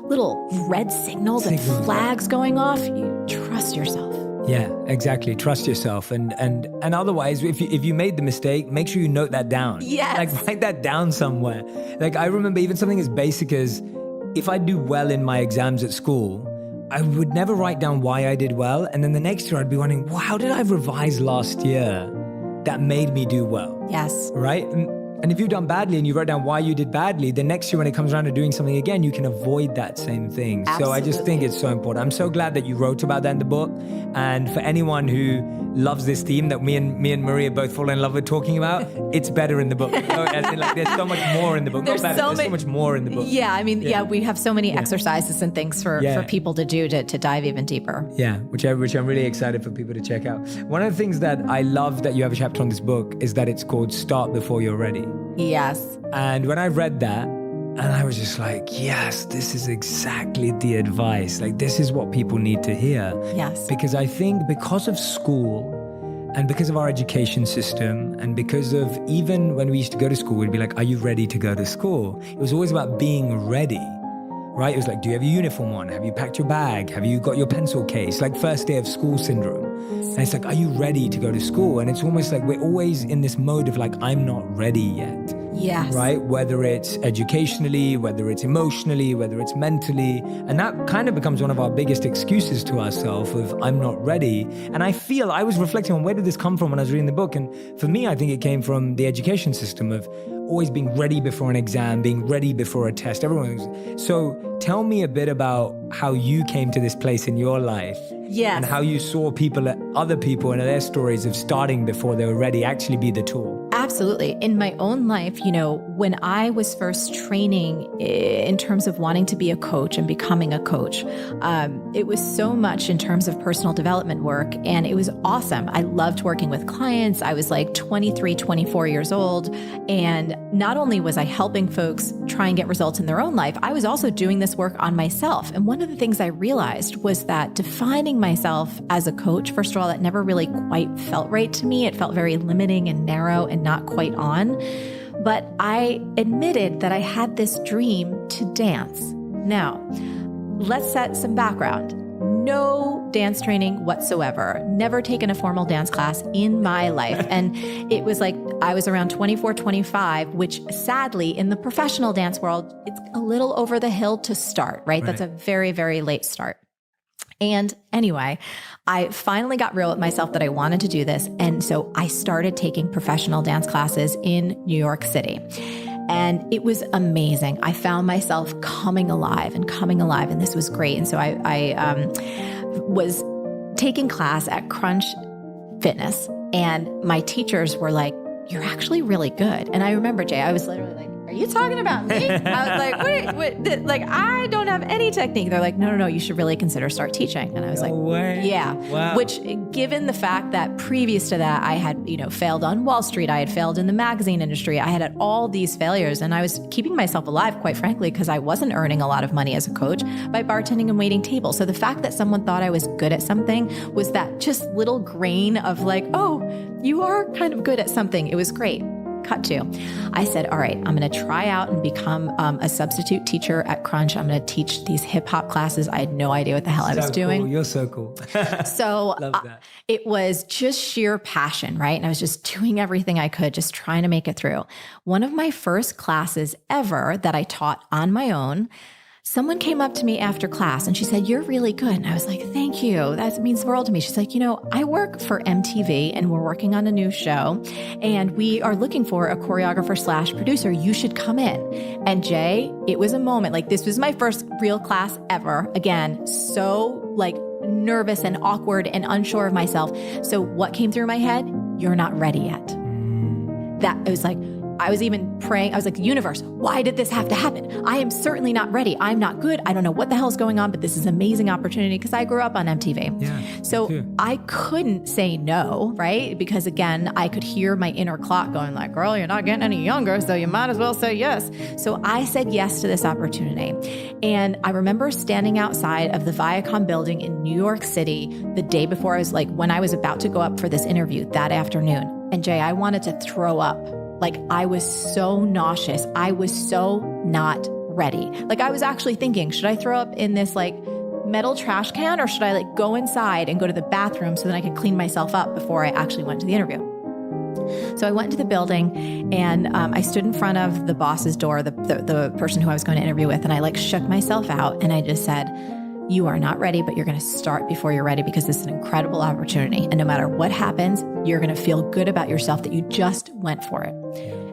little red signals and flags going off, you trust yourself. Yeah, exactly. Trust yourself. And otherwise, if you made the mistake, make sure you note that down. Yes. Like, write that down somewhere. Like, I remember even something as basic as if I do well in my exams at school, I would never write down why I did well. And then the next year I'd be wondering, well, how did I revise last year that made me do well? Yes. Right? And if you've done badly and you wrote down why you did badly, the next year when it comes around to doing something again, you can avoid that same thing. Absolutely. So I just think it's so important. I'm so glad that you wrote about that in the book. And for anyone who loves this theme that me and Maria both fall in love with talking about, it's better in the book. As in, like, there's so much more in the book. There's so much more in the book. Yeah, I mean, we have so many exercises and things for people to do to dive even deeper. Yeah, which I'm really excited for people to check out. One of the things that I love that you have a chapter on this book is that it's called Start Before You're Ready. Yes. And when I read that, and I was just like, yes, this is exactly the advice. Like, this is what people need to hear. Yes. Because I think because of school and because of our education system and because of even when we used to go to school, we'd be like, are you ready to go to school? It was always about being ready, right? It was like, do you have your uniform on? Have you packed your bag? Have you got your pencil case? Like first day of school syndrome. And it's like, are you ready to go to school? And it's almost like we're always in this mode of like, I'm not ready yet. Yes. Right? Whether it's educationally, whether it's emotionally, whether it's mentally. And that kind of becomes one of our biggest excuses to ourselves of I'm not ready. And I was reflecting on where did this come from when I was reading the book. And for me, I think it came from the education system of always being ready before an exam, being ready before a test. So tell me a bit about how you came to this place in your life. Yes. And how you saw other people and their stories of starting before they were ready actually be the tool. Absolutely. In my own life, when I was first training in terms of wanting to be a coach and becoming a coach, it was so much in terms of personal development work, and it was awesome. I loved working with clients. I was like 23, 24 years old. And not only was I helping folks try and get results in their own life, I was also doing this work on myself. And one of the things I realized was that defining myself as a coach, first of all, that never really quite felt right to me. It felt very limiting and narrow and not quite on. But I admitted that I had this dream to dance. Now, let's set some background. No dance training whatsoever. Never taken a formal dance class in my life. And it was like I was around 24, 25, which sadly in the professional dance world, it's a little over the hill to start, right? That's a very, very late start. And anyway, I finally got real with myself that I wanted to do this. And so I started taking professional dance classes in New York City. And it was amazing. I found myself coming alive. And this was great. And so I was taking class at Crunch Fitness, and my teachers were like, "You're actually really good." And I remember, Jay, I was literally like, "Are you talking about me?" I was like, wait, like, I don't have any technique. They're like, no, you should really consider start teaching. And I was yeah. Wow. Which, given the fact that previous to that, I had, failed on Wall Street, I had failed in the magazine industry, I had all these failures, and I was keeping myself alive, quite frankly, because I wasn't earning a lot of money as a coach by bartending and waiting tables. So the fact that someone thought I was good at something was that just little grain of like, oh, you are kind of good at something. It was great. Cut to, I said, all right, I'm going to try out and become a substitute teacher at Crunch. I'm going to teach these hip hop classes. I had no idea what the hell I was doing. Cool. You're so cool. So it was just sheer passion, right? And I was just doing everything I could, just trying to make it through. One of my first classes ever that I taught on my own, someone came up to me after class and she said, "You're really good." And I was like, "Thank you. That means the world to me." She's like, "I work for MTV and we're working on a new show and we are looking for a choreographer / producer. You should come in." And Jay, it was a moment, like this was my first real class ever. Again, so like nervous and awkward and unsure of myself. So what came through my head? You're not ready yet. That it was like, I was even praying. I was like, universe, why did this have to happen? I am certainly not ready. I'm not good. I don't know what the hell is going on, but this is an amazing opportunity because I grew up on MTV. Yeah, so I couldn't say no, right? Because again, I could hear my inner clock going like, "Girl, you're not getting any younger, so you might as well say yes." So I said yes to this opportunity. And I remember standing outside of the Viacom building in New York City the day before when I was about to go up for this interview that afternoon. And Jay, I wanted to throw up. Like I was so nauseous. I was so not ready. Like I was actually thinking, should I throw up in this like metal trash can or should I like go inside and go to the bathroom so that I could clean myself up before I actually went to the interview? So I went into the building and I stood in front of the boss's door, the person who I was going to interview with, and I like shook myself out and I just said, "You are not ready, but you're going to start before you're ready because this is an incredible opportunity. And no matter what happens, you're going to feel good about yourself that you just went for it."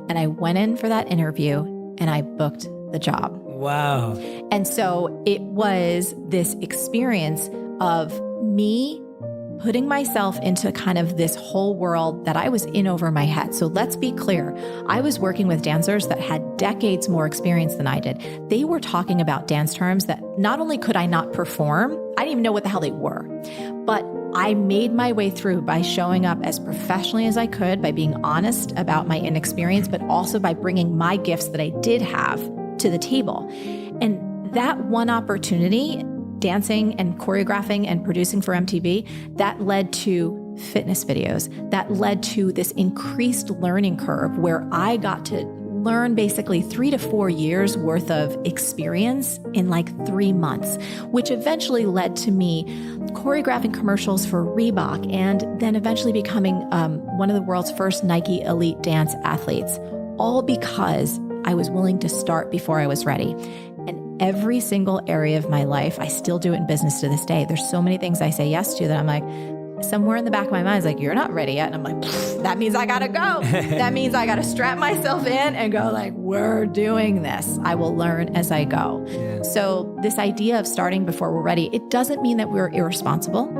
And I went in for that interview and I booked the job. Wow. And so it was this experience of me putting myself into kind of this whole world that I was in over my head. So let's be clear. I was working with dancers that had decades more experience than I did. They were talking about dance terms that not only could I not perform, I didn't even know what the hell they were, but I made my way through by showing up as professionally as I could, by being honest about my inexperience, but also by bringing my gifts that I did have to the table. And that one opportunity, dancing and choreographing and producing for MTV, that led to fitness videos. That led to this increased learning curve where I got to learn basically 3 to 4 years worth of experience in like 3 months, which eventually led to me choreographing commercials for Reebok and then eventually becoming one of the world's first Nike elite dance athletes, all because I was willing to start before I was ready. And every single area of my life, I still do it in business to this day. There's so many things I say yes to that I'm like, somewhere in the back of my mind is like, "You're not ready yet." And I'm like, that means I got to go. That means I got to strap myself in and go like, we're doing this. I will learn as I go. Yeah. So this idea of starting before we're ready, it doesn't mean that we're irresponsible.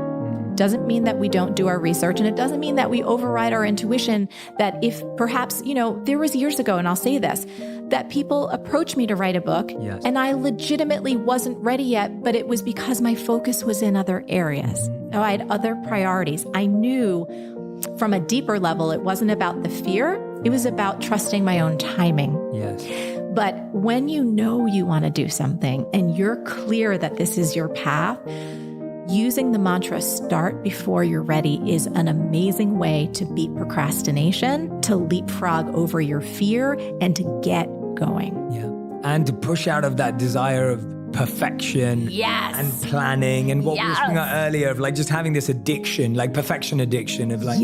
Doesn't mean that we don't do our research. And it doesn't mean that we override our intuition, that if perhaps, there was years ago, and I'll say this, that people approached me to write a book and I legitimately wasn't ready yet, but it was because my focus was in other areas. I had other priorities. I knew from a deeper level, it wasn't about the fear. It was about trusting my own timing. Yes. But when you know you want to do something and you're clear that this is your path, using the mantra "start before you're ready" is an amazing way to beat procrastination, to leapfrog over your fear, and to get going. Yeah. And to push out of that desire of perfection and planning and what we were speaking about earlier of like just having this addiction, like perfection addiction of like,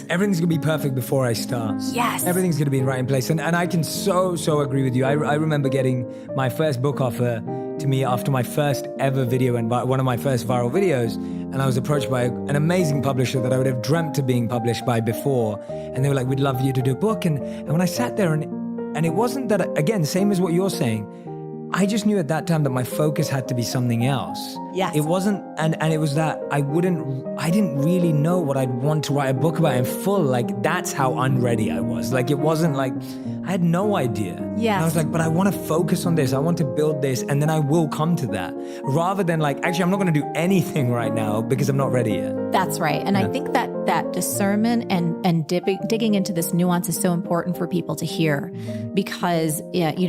everything's going to be perfect before I start. Everything's going to be right in place. And I can so agree with you. I remember getting my first book offer to me after my first ever video and one of my first viral videos. And I was approached by an amazing publisher that I would have dreamt of being published by before. And they were like, we'd love you to do a book. And when I sat there and it wasn't that, again, same as what you're saying, I just knew at that time that my focus had to be something else. Yes. It wasn't, and it was that I didn't really know what I'd want to write a book about in full. Like, that's how unready I was. Like, it wasn't like, I had no idea. Yes. And I was like, but I want to focus on this. I want to build this, and then I will come to that. Rather than like, actually, I'm not going to do anything right now because I'm not ready yet. That's right. And I think that discernment and digging into this nuance is so important for people to hear, because,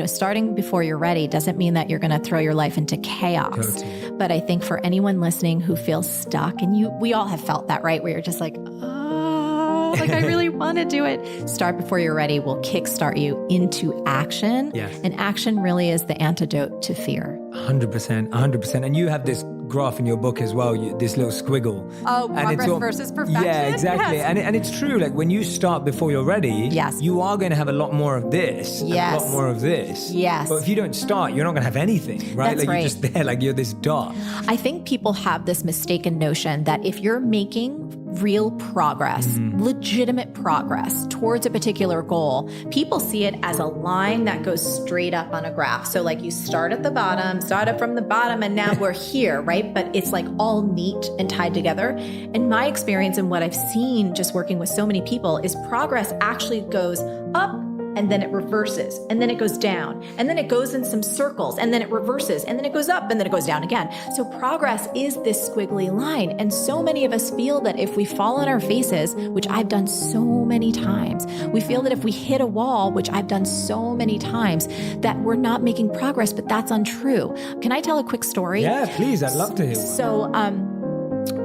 starting before you're ready doesn't mean that you're going to throw your life into chaos. Totally. But I think for anyone listening who feels stuck, and we all have felt that, right? Where you're just like, like, I really want to do it. Start before you're ready will kickstart you into action. Yes. And action really is the antidote to fear. 100%. And you have this graph in your book as well, this little squiggle. Oh, progress versus perfection. Yeah, exactly. Yes. And it's true. Like, when you start before you're ready, yes, you are going to have a lot more of this, yes, and a lot more of this. Yes. But if you don't start, you're not going to have anything, right? That's like, right. You're just there, like you're this dot. I think people have this mistaken notion that if you're making real progress, legitimate progress towards a particular goal, people see it as a line that goes straight up on a graph. So like, you started from the bottom, and now we're here, right? But it's like all neat and tied together. In my experience and what I've seen just working with so many people is progress actually goes up, and then it reverses, and then it goes down, and then it goes in some circles, and then it reverses, and then it goes up, and then it goes down again. So progress is this squiggly line. And so many of us feel that if we fall on our faces, which I've done so many times, we feel that if we hit a wall, which I've done so many times, that we're not making progress, but that's untrue. Can I tell a quick story? Yeah, please. I'd love to hear one. So,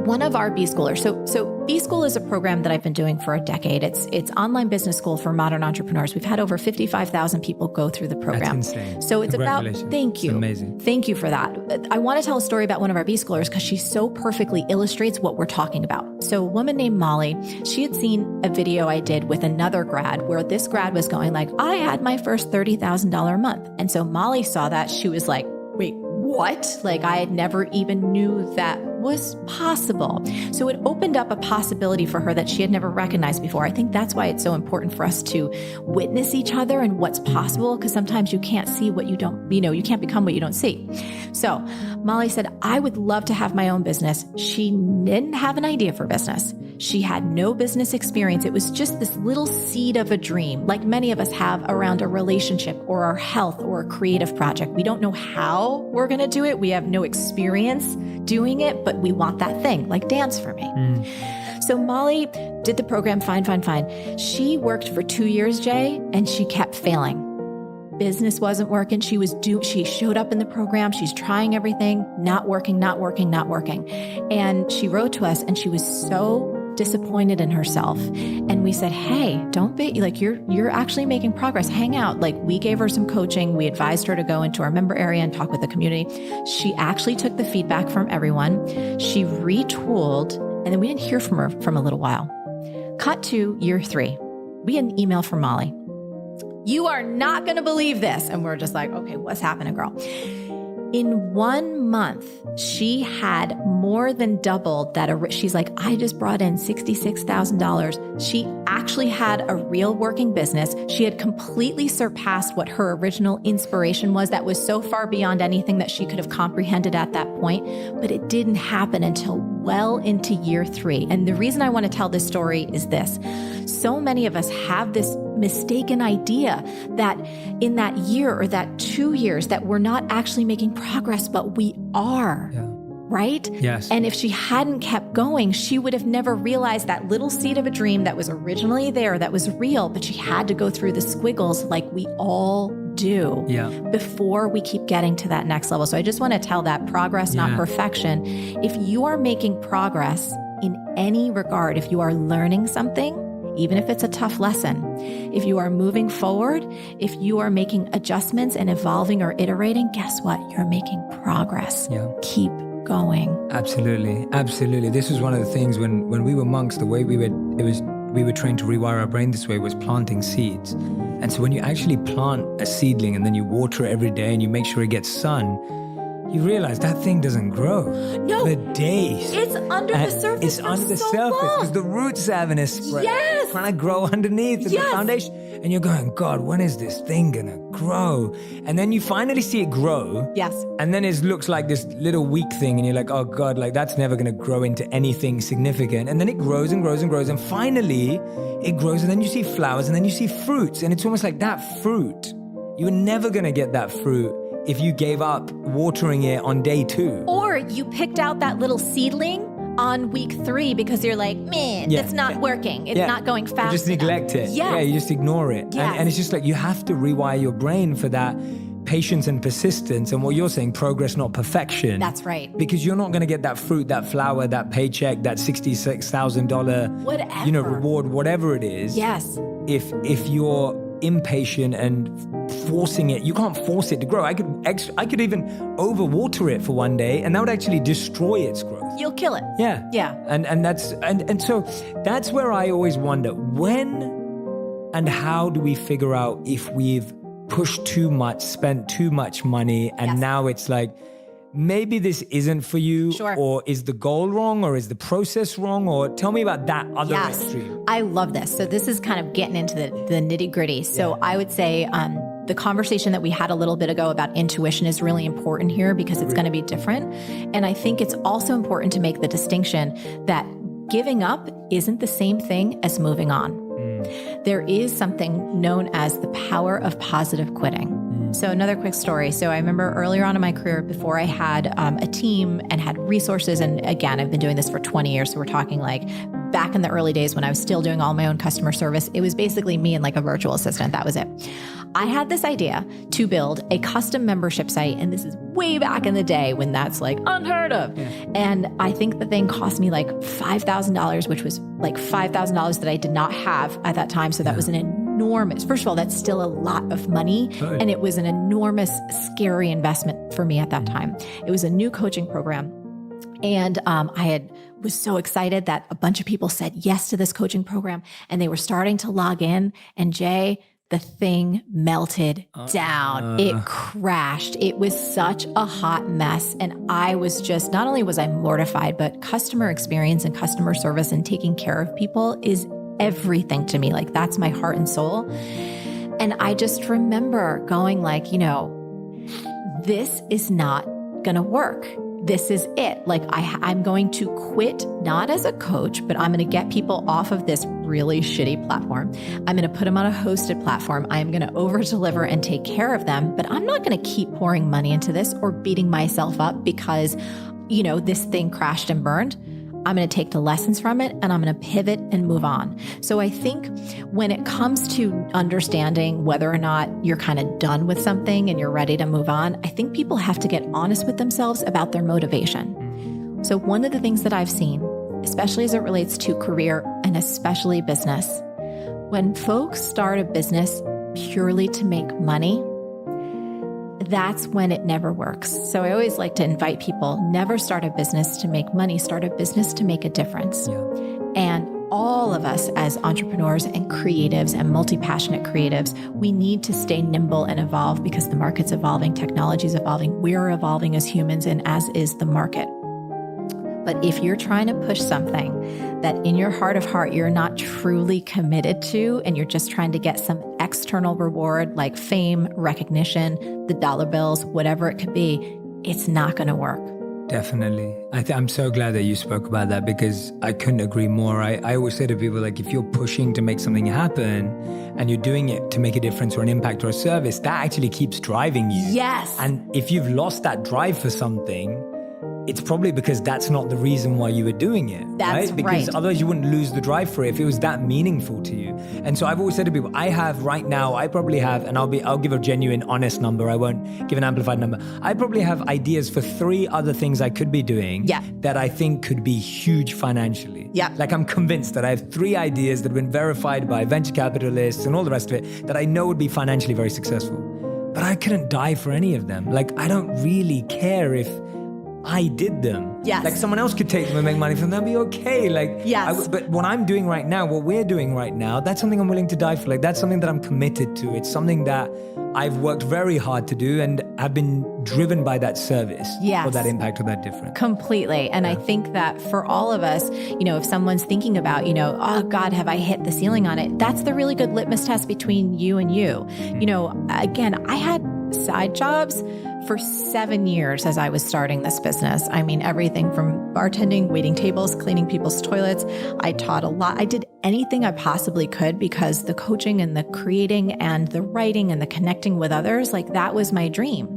one of our B-Schoolers, so B-School is a program that I've been doing for a decade. It's online business school for modern entrepreneurs. We've had over 55,000 people go through the program. That's insane. So it's about, thank you. It's amazing. Thank you for that. I want to tell a story about one of our B-Schoolers because she so perfectly illustrates what we're talking about. So a woman named Molly, she had seen a video I did with another grad where this grad was going like, I had my first $30,000 a month. And so Molly saw that. She was like, wait, what? Like, I had never even knew that was possible. So it opened up a possibility for her that she had never recognized before. I think that's why it's so important for us to witness each other and what's possible, because sometimes you can't see what you don't, you can't become what you don't see. So Molly said, I would love to have my own business. She didn't have an idea for business. She had no business experience. It was just this little seed of a dream, like many of us have around a relationship or our health or a creative project. We don't know how we're going to do it. We have no experience doing it, but we want that thing, like dance for me. So Molly did the program, fine. She worked for 2 years, Jay, and she kept failing. Business wasn't working. She showed up in the program. She's trying everything, not working. And she wrote to us and she was so disappointed in herself. And we said, hey, don't be like, you're actually making progress. Hang out. Like, we gave her some coaching. We advised her to go into our member area and talk with the community. She actually took the feedback from everyone. She retooled, and then we didn't hear from her from a little while. Cut to year 3. We had an email from Molly. You are not going to believe this. And we're just like, okay, what's happening, girl? In 1 month, she had more than doubled that. She's like, I just brought in $66,000. She actually had a real working business. She had completely surpassed what her original inspiration was. That was so far beyond anything that she could have comprehended at that point. But it didn't happen until well into year 3. And the reason I want to tell this story is this. So many of us have this mistaken idea that in that year or that 2 years that we're not actually making progress, but we are. Yeah. Right? Yes. And if she hadn't kept going, she would have never realized that little seed of a dream that was originally there, that was real, but she had to go through the squiggles like we all do before we keep getting to that next level. So I just want to tell that progress, not perfection. If you are making progress in any regard, if you are learning something, even if it's a tough lesson, if you are moving forward, if you are making adjustments and evolving or iterating, guess what? You're making progress. Yeah. Keep going. Absolutely. This was one of the things when we were monks, the way we were trained to rewire our brain this way was planting seeds. And so when you actually plant a seedling and then you water it every day and you make sure it gets sun, you realize that thing doesn't grow for days. It's under the surface. It's under the surface because the roots haven't spread. Yes. Trying to grow underneath the foundation. And you're going, God, when is this thing going to grow? And then you finally see it grow. Yes. And then it looks like this little weak thing. And you're like, oh God, like that's never going to grow into anything significant. And then it grows and grows and grows. And finally it grows. And then you see flowers and then you see fruits. And it's almost like that fruit. You were never going to get that fruit if you gave up watering it on day 2. Or you picked out that little seedling on week 3 because you're like, man, that's not working. It's not going fast enough. You just neglect it. Yes. Yeah, you just ignore it. Yes. And it's just like you have to rewire your brain for that patience and persistence. And what you're saying, progress, not perfection. That's right. Because you're not going to get that fruit, that flower, that paycheck, that $66,000 reward, whatever it is. Yes. If you're impatient and forcing it, you can't force it to grow. I could even overwater it for one day and that would actually destroy its growth. You'll kill it. Yeah. Yeah. And so that's where I always wonder, when and how do we figure out if we've pushed too much, spent too much money, and now it's like, maybe this isn't for you, or is the goal wrong, or is the process wrong, or tell me about that other extreme. I love this. So this is kind of getting into the nitty gritty. So I would say the conversation that we had a little bit ago about intuition is really important here because it's going to be different. And I think it's also important to make the distinction that giving up isn't the same thing as moving on. There is something known as the power of positive quitting. So another quick story. So I remember earlier on in my career, before I had a team and had resources, and again, I've been doing this for 20 years. So we're talking like back in the early days when I was still doing all my own customer service, it was basically me and like a virtual assistant. That was it. I had this idea to build a custom membership site. And this is way back in the day when that's like unheard of. Yeah. And I think the thing cost me like $5,000, which was like $5,000 that I did not have at that time. So that was an enormous, first of all, that's still a lot of money. And it was an enormous, scary investment for me at that time. It was a new coaching program. And was so excited that a bunch of people said yes to this coaching program and they were starting to log in. And Jay, the thing melted down. It crashed. It was such a hot mess. And I was just, not only was I mortified, but customer experience and customer service and taking care of people is everything to me. Like that's my heart and soul. And I just remember going like, this is not going to work. This is it. Like I'm going to quit, not as a coach, but I'm going to get people off of this really shitty platform. I'm going to put them on a hosted platform. I'm going to over deliver and take care of them, but I'm not going to keep pouring money into this or beating myself up because, this thing crashed and burned. I'm going to take the lessons from it and I'm going to pivot and move on. So I think when it comes to understanding whether or not you're kind of done with something and you're ready to move on, I think people have to get honest with themselves about their motivation. So one of the things that I've seen, especially as it relates to career and especially business, when folks start a business purely to make money, that's when it never works. So I always like to invite people, never start a business to make money, start a business to make a difference. Yeah. And all of us as entrepreneurs and creatives and multi-passionate creatives, we need to stay nimble and evolve because the market's evolving, technology's evolving, we're evolving as humans, and as is the market. But if you're trying to push something that in your heart of heart, you're not truly committed to, and you're just trying to get some external reward like fame, recognition, the dollar bills, whatever it could be, it's not going to work. Definitely. I'm so glad that you spoke about that because I couldn't agree more. I always say to people, like, if you're pushing to make something happen and you're doing it to make a difference or an impact or a service, that actually keeps driving you. Yes. And if you've lost that drive for something, it's probably because that's not the reason why you were doing it. That's right. Because otherwise you wouldn't lose the drive for it if it was that meaningful to you. And so I've always said to people, I probably have, and I'll give a genuine, honest number. I won't give an amplified number. I probably have ideas for 3 other things I could be doing that I think could be huge financially. Yeah. Like I'm convinced that I have 3 ideas that have been verified by venture capitalists and all the rest of it that I know would be financially very successful. But I couldn't die for any of them. Like I don't really care if I did them. Yes. Like someone else could take them and make money from them, be okay. Like, yes. But what I'm doing right now, what we're doing right now, that's something I'm willing to die for. Like that's something that I'm committed to. It's something that I've worked very hard to do and have been driven by that service Yes. or that impact or that difference. Completely. And I think that for all of us, if someone's thinking about, oh God, have I hit the ceiling on it? That's the really good litmus test between you and you. Again, I had side jobs for 7 years as I was starting this business. I mean, everything from bartending, waiting tables, cleaning people's toilets. I taught a lot. I did anything I possibly could because the coaching and the creating and the writing and the connecting with others, like that was my dream.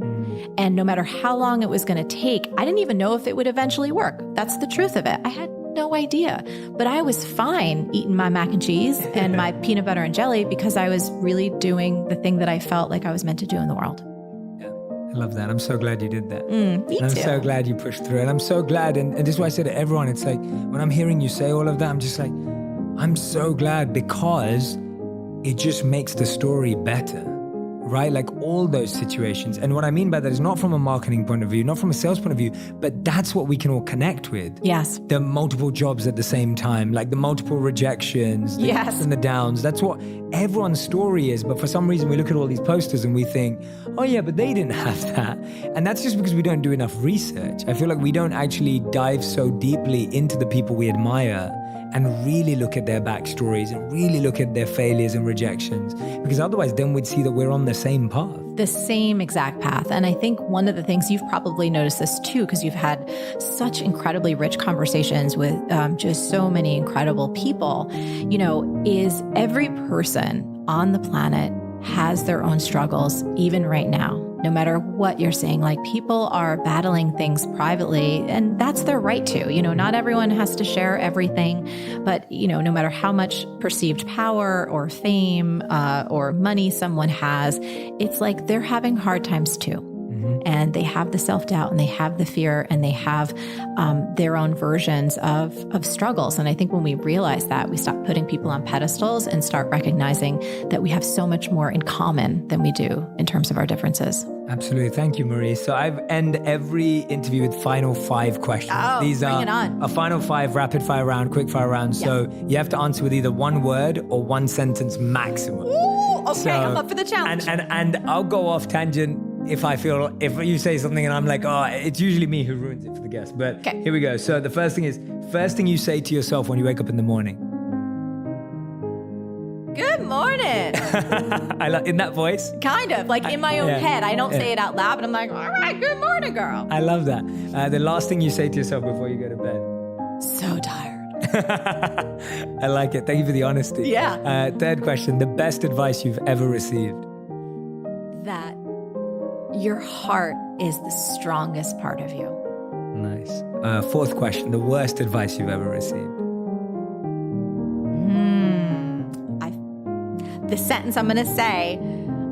And no matter how long it was going to take, I didn't even know if it would eventually work. That's the truth of it. I had no idea, but I was fine eating my mac and cheese and my peanut butter and jelly because I was really doing the thing that I felt like I was meant to do in the world. I love that. I'm so glad you did that. Me too. I'm so glad you pushed through it. I'm so glad. And this is why I say to everyone, it's like, when I'm hearing you say all of that, I'm just like, I'm so glad because it just makes the story better, right? Like all those situations. And what I mean by that is not from a marketing point of view, not from a sales point of view, but that's what we can all connect with. Yes. The multiple jobs at the same time, like the multiple rejections, the ups and the downs. That's what everyone's story is. But for some reason, we look at all these posters and we think, oh yeah, but they didn't have that. And that's just because we don't do enough research. I feel like we don't actually dive so deeply into the people we admire and really look at their backstories and really look at their failures and rejections. Because otherwise, then we'd see that we're on the same path. The same exact path. And I think one of the things you've probably noticed this too, because you've had such incredibly rich conversations with just so many incredible people, is every person on the planet has their own struggles, even right now. No matter what you're saying, like people are battling things privately, and that's their right to. Not everyone has to share everything, but no matter how much perceived power or fame or money someone has, it's like they're having hard times too. And they have the self-doubt and they have the fear and they have their own versions of struggles. And I think when we realize that, we stop putting people on pedestals and start recognizing that we have so much more in common than we do in terms of our differences. Absolutely. Thank you, Marie. So I end every interview with final 5 questions. Oh, These bring are it on. a final 5 rapid fire round, quick fire round. Yes. So you have to answer with either one word or one sentence maximum. Ooh, okay, I'm up for the challenge. And I'll go off tangent if you say something and I'm like, oh, it's usually me who ruins it for the guest. But okay. Here we go. So the first thing you say to yourself when you wake up in the morning. Good morning. In that voice? Kind of, like in my own head. I don't say it out loud, but I'm like, all right, good morning, girl. I love that. The last thing you say to yourself before you go to bed. So tired. I like it. Thank you for the honesty. Yeah. Third question, the best advice you've ever received. That your heart is the strongest part of you. Nice. Fourth question, the worst advice you've ever received. The sentence I'm going to say,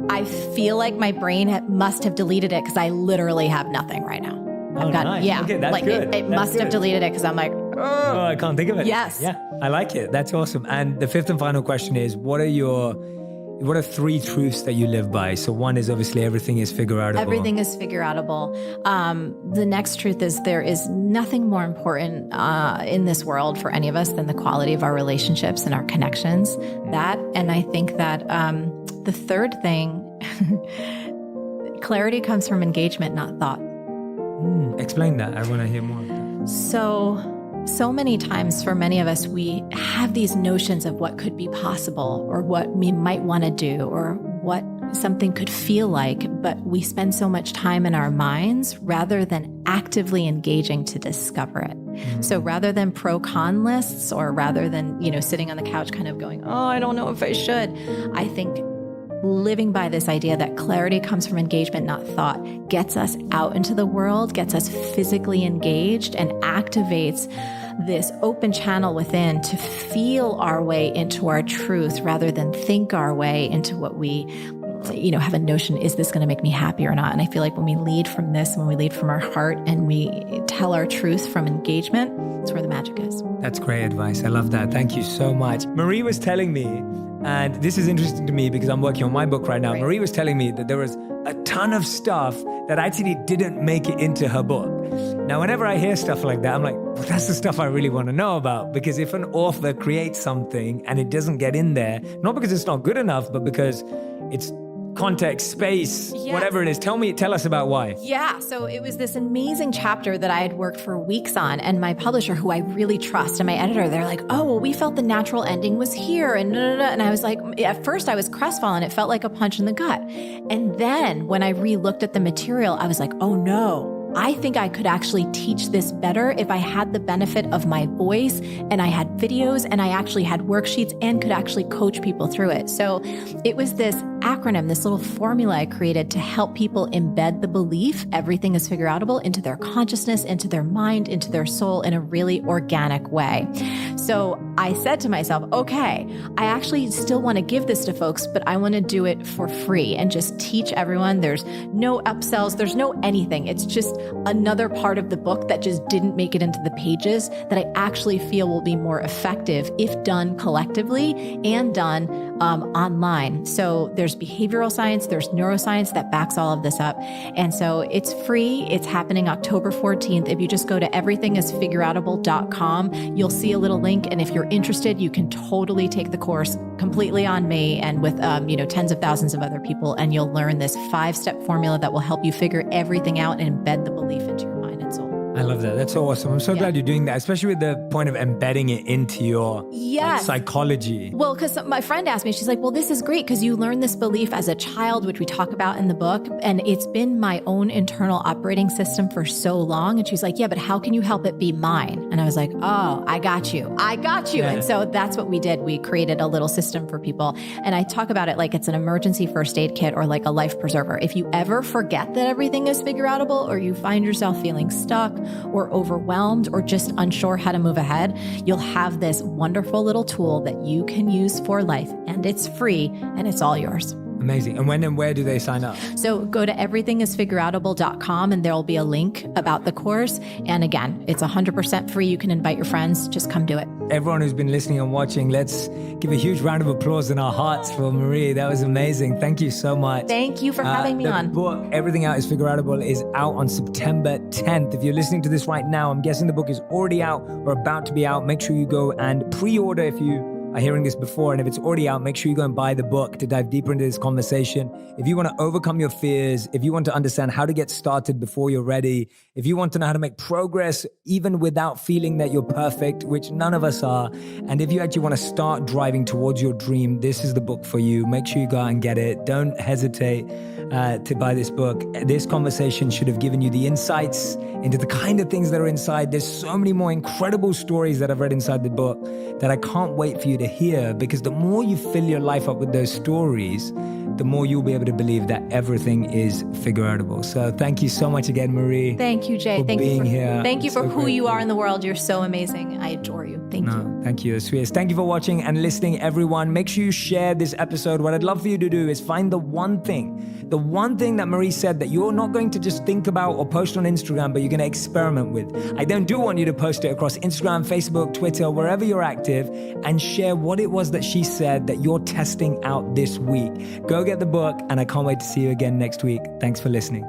I feel like my brain must have deleted it because I literally have nothing right now. Nice. Yeah. Okay, that's good. It must have deleted it because I'm like, oh, I can't think of it. Yes. Yeah, I like it. That's awesome. And the fifth and final question is, what are 3 truths that you live by? So one is obviously everything is figure-outable. Everything is figure-outable. The next truth is there is nothing more important in this world for any of us than the quality of our relationships and our connections. That, and I think that the third thing, clarity comes from engagement, not thought. Explain that. I want to hear more of that. So many times for many of us, we have these notions of what could be possible or what we might want to do or what something could feel like, but we spend so much time in our minds rather than actively engaging to discover it. So rather than pro-con lists or rather than, sitting on the couch kind of going, oh, I don't know if I should, I think living by this idea that clarity comes from engagement, not thought, gets us out into the world, gets us physically engaged, and activates this open channel within to feel our way into our truth rather than think our way into what we, have a notion, is this going to make me happy or not? And I feel like when we lead from this, when we lead from our heart and we tell our truth from engagement, that's where the magic is. That's great advice. I love that. Thank you so much. Marie was telling me, and this is interesting to me because I'm working on my book right now. Right. Marie was telling me that there was a ton of stuff that actually didn't make it into her book. Now, whenever I hear stuff like that, I'm like, well, that's the stuff I really want to know about. Because if an author creates something and it doesn't get in there, not because it's not good enough, but because it's context, space, Yes. whatever it is. Tell us about why. Yeah. So it was this amazing chapter that I had worked for weeks on. And my publisher, who I really trust, and my editor, they're like, oh, well, we felt the natural ending was here. And And I was like, at first I was crestfallen. It felt like a punch in the gut. And then when I re-looked at the material, I was like, oh no. I think I could actually teach this better if I had the benefit of my voice and I had videos and I actually had worksheets and could actually coach people through it. So it was this acronym, this little formula I created to help people embed the belief everything is figure outable into their consciousness, into their mind, into their soul in a really organic way. So I said to myself, okay, I actually still want to give this to folks, but I want to do it for free and just teach everyone. There's no upsells. There's no anything. It's just another part of the book that just didn't make it into the pages that I actually feel will be more effective if done collectively and done online. So there's behavioral science, there's neuroscience that backs all of this up. And so it's free. It's happening October 14th. If you just go to everythingisfigureoutable.com, you'll see a little link. And if you're interested, you can totally take the course completely on me and with, tens of thousands of other people. And you'll learn this 5-step formula that will help you figure everything out and embed the belief into your mind and soul. I love that. That's so awesome. I'm so glad you're doing that, especially with the point of embedding it into your psychology. Well, because my friend asked me, she's like, well, this is great because you learned this belief as a child, which we talk about in the book. And it's been my own internal operating system for so long. And she's like, yeah, but how can you help it be mine? And I was like, oh, I got you. Yeah. And so that's what we did. We created a little system for people. And I talk about it like it's an emergency first aid kit or like a life preserver. If you ever forget that everything is figure outable or you find yourself feeling stuck or overwhelmed or just unsure how to move ahead, you'll have this wonderful little tool that you can use for life. And it's free and it's all yours. Amazing. And when and where do they sign up? So go to everythingisfigureoutable.com and there'll be a link about the course. And again, it's 100% free. You can invite your friends. Just come do it. Everyone who's been listening and watching, let's give a huge round of applause in our hearts for Marie. That was amazing. Thank you so much. Thank you for having me on. The book, Everything Out is Figure Outable, is out on September 10th. If you're listening to this right now, I'm guessing the book is already out or about to be out. Make sure you go and pre-order if you are hearing this before. And if it's already out, make sure you go and buy the book to dive deeper into this conversation. If you want to overcome your fears, if you want to understand how to get started before you're ready, if you want to know how to make progress even without feeling that you're perfect, which none of us are, and if you actually want to start driving towards your dream, this is the book for you. Make sure you go out and get it. Don't hesitate to buy this book. This conversation should have given you the insights into the kind of things that are inside. There's so many more incredible stories that I've read inside the book that I can't wait for you to hear, because the more you fill your life up with those stories, the more you'll be able to believe that everything is figure outable. So thank you so much again, Marie. Thank you, Jay. Thank you for being here. Thank you for who you are in the world. You're so amazing. I adore you. Thank you. Thank you, sweetest. Thank you for watching and listening, everyone. Make sure you share this episode. What I'd love for you to do is find the one thing that Marie said that you're not going to just think about or post on Instagram, but you're going to experiment with. I do want you to post it across Instagram, Facebook, Twitter, wherever you're active, and share what it was that she said that you're testing out this week. Go get the book, and I can't wait to see you again next week. Thanks for listening.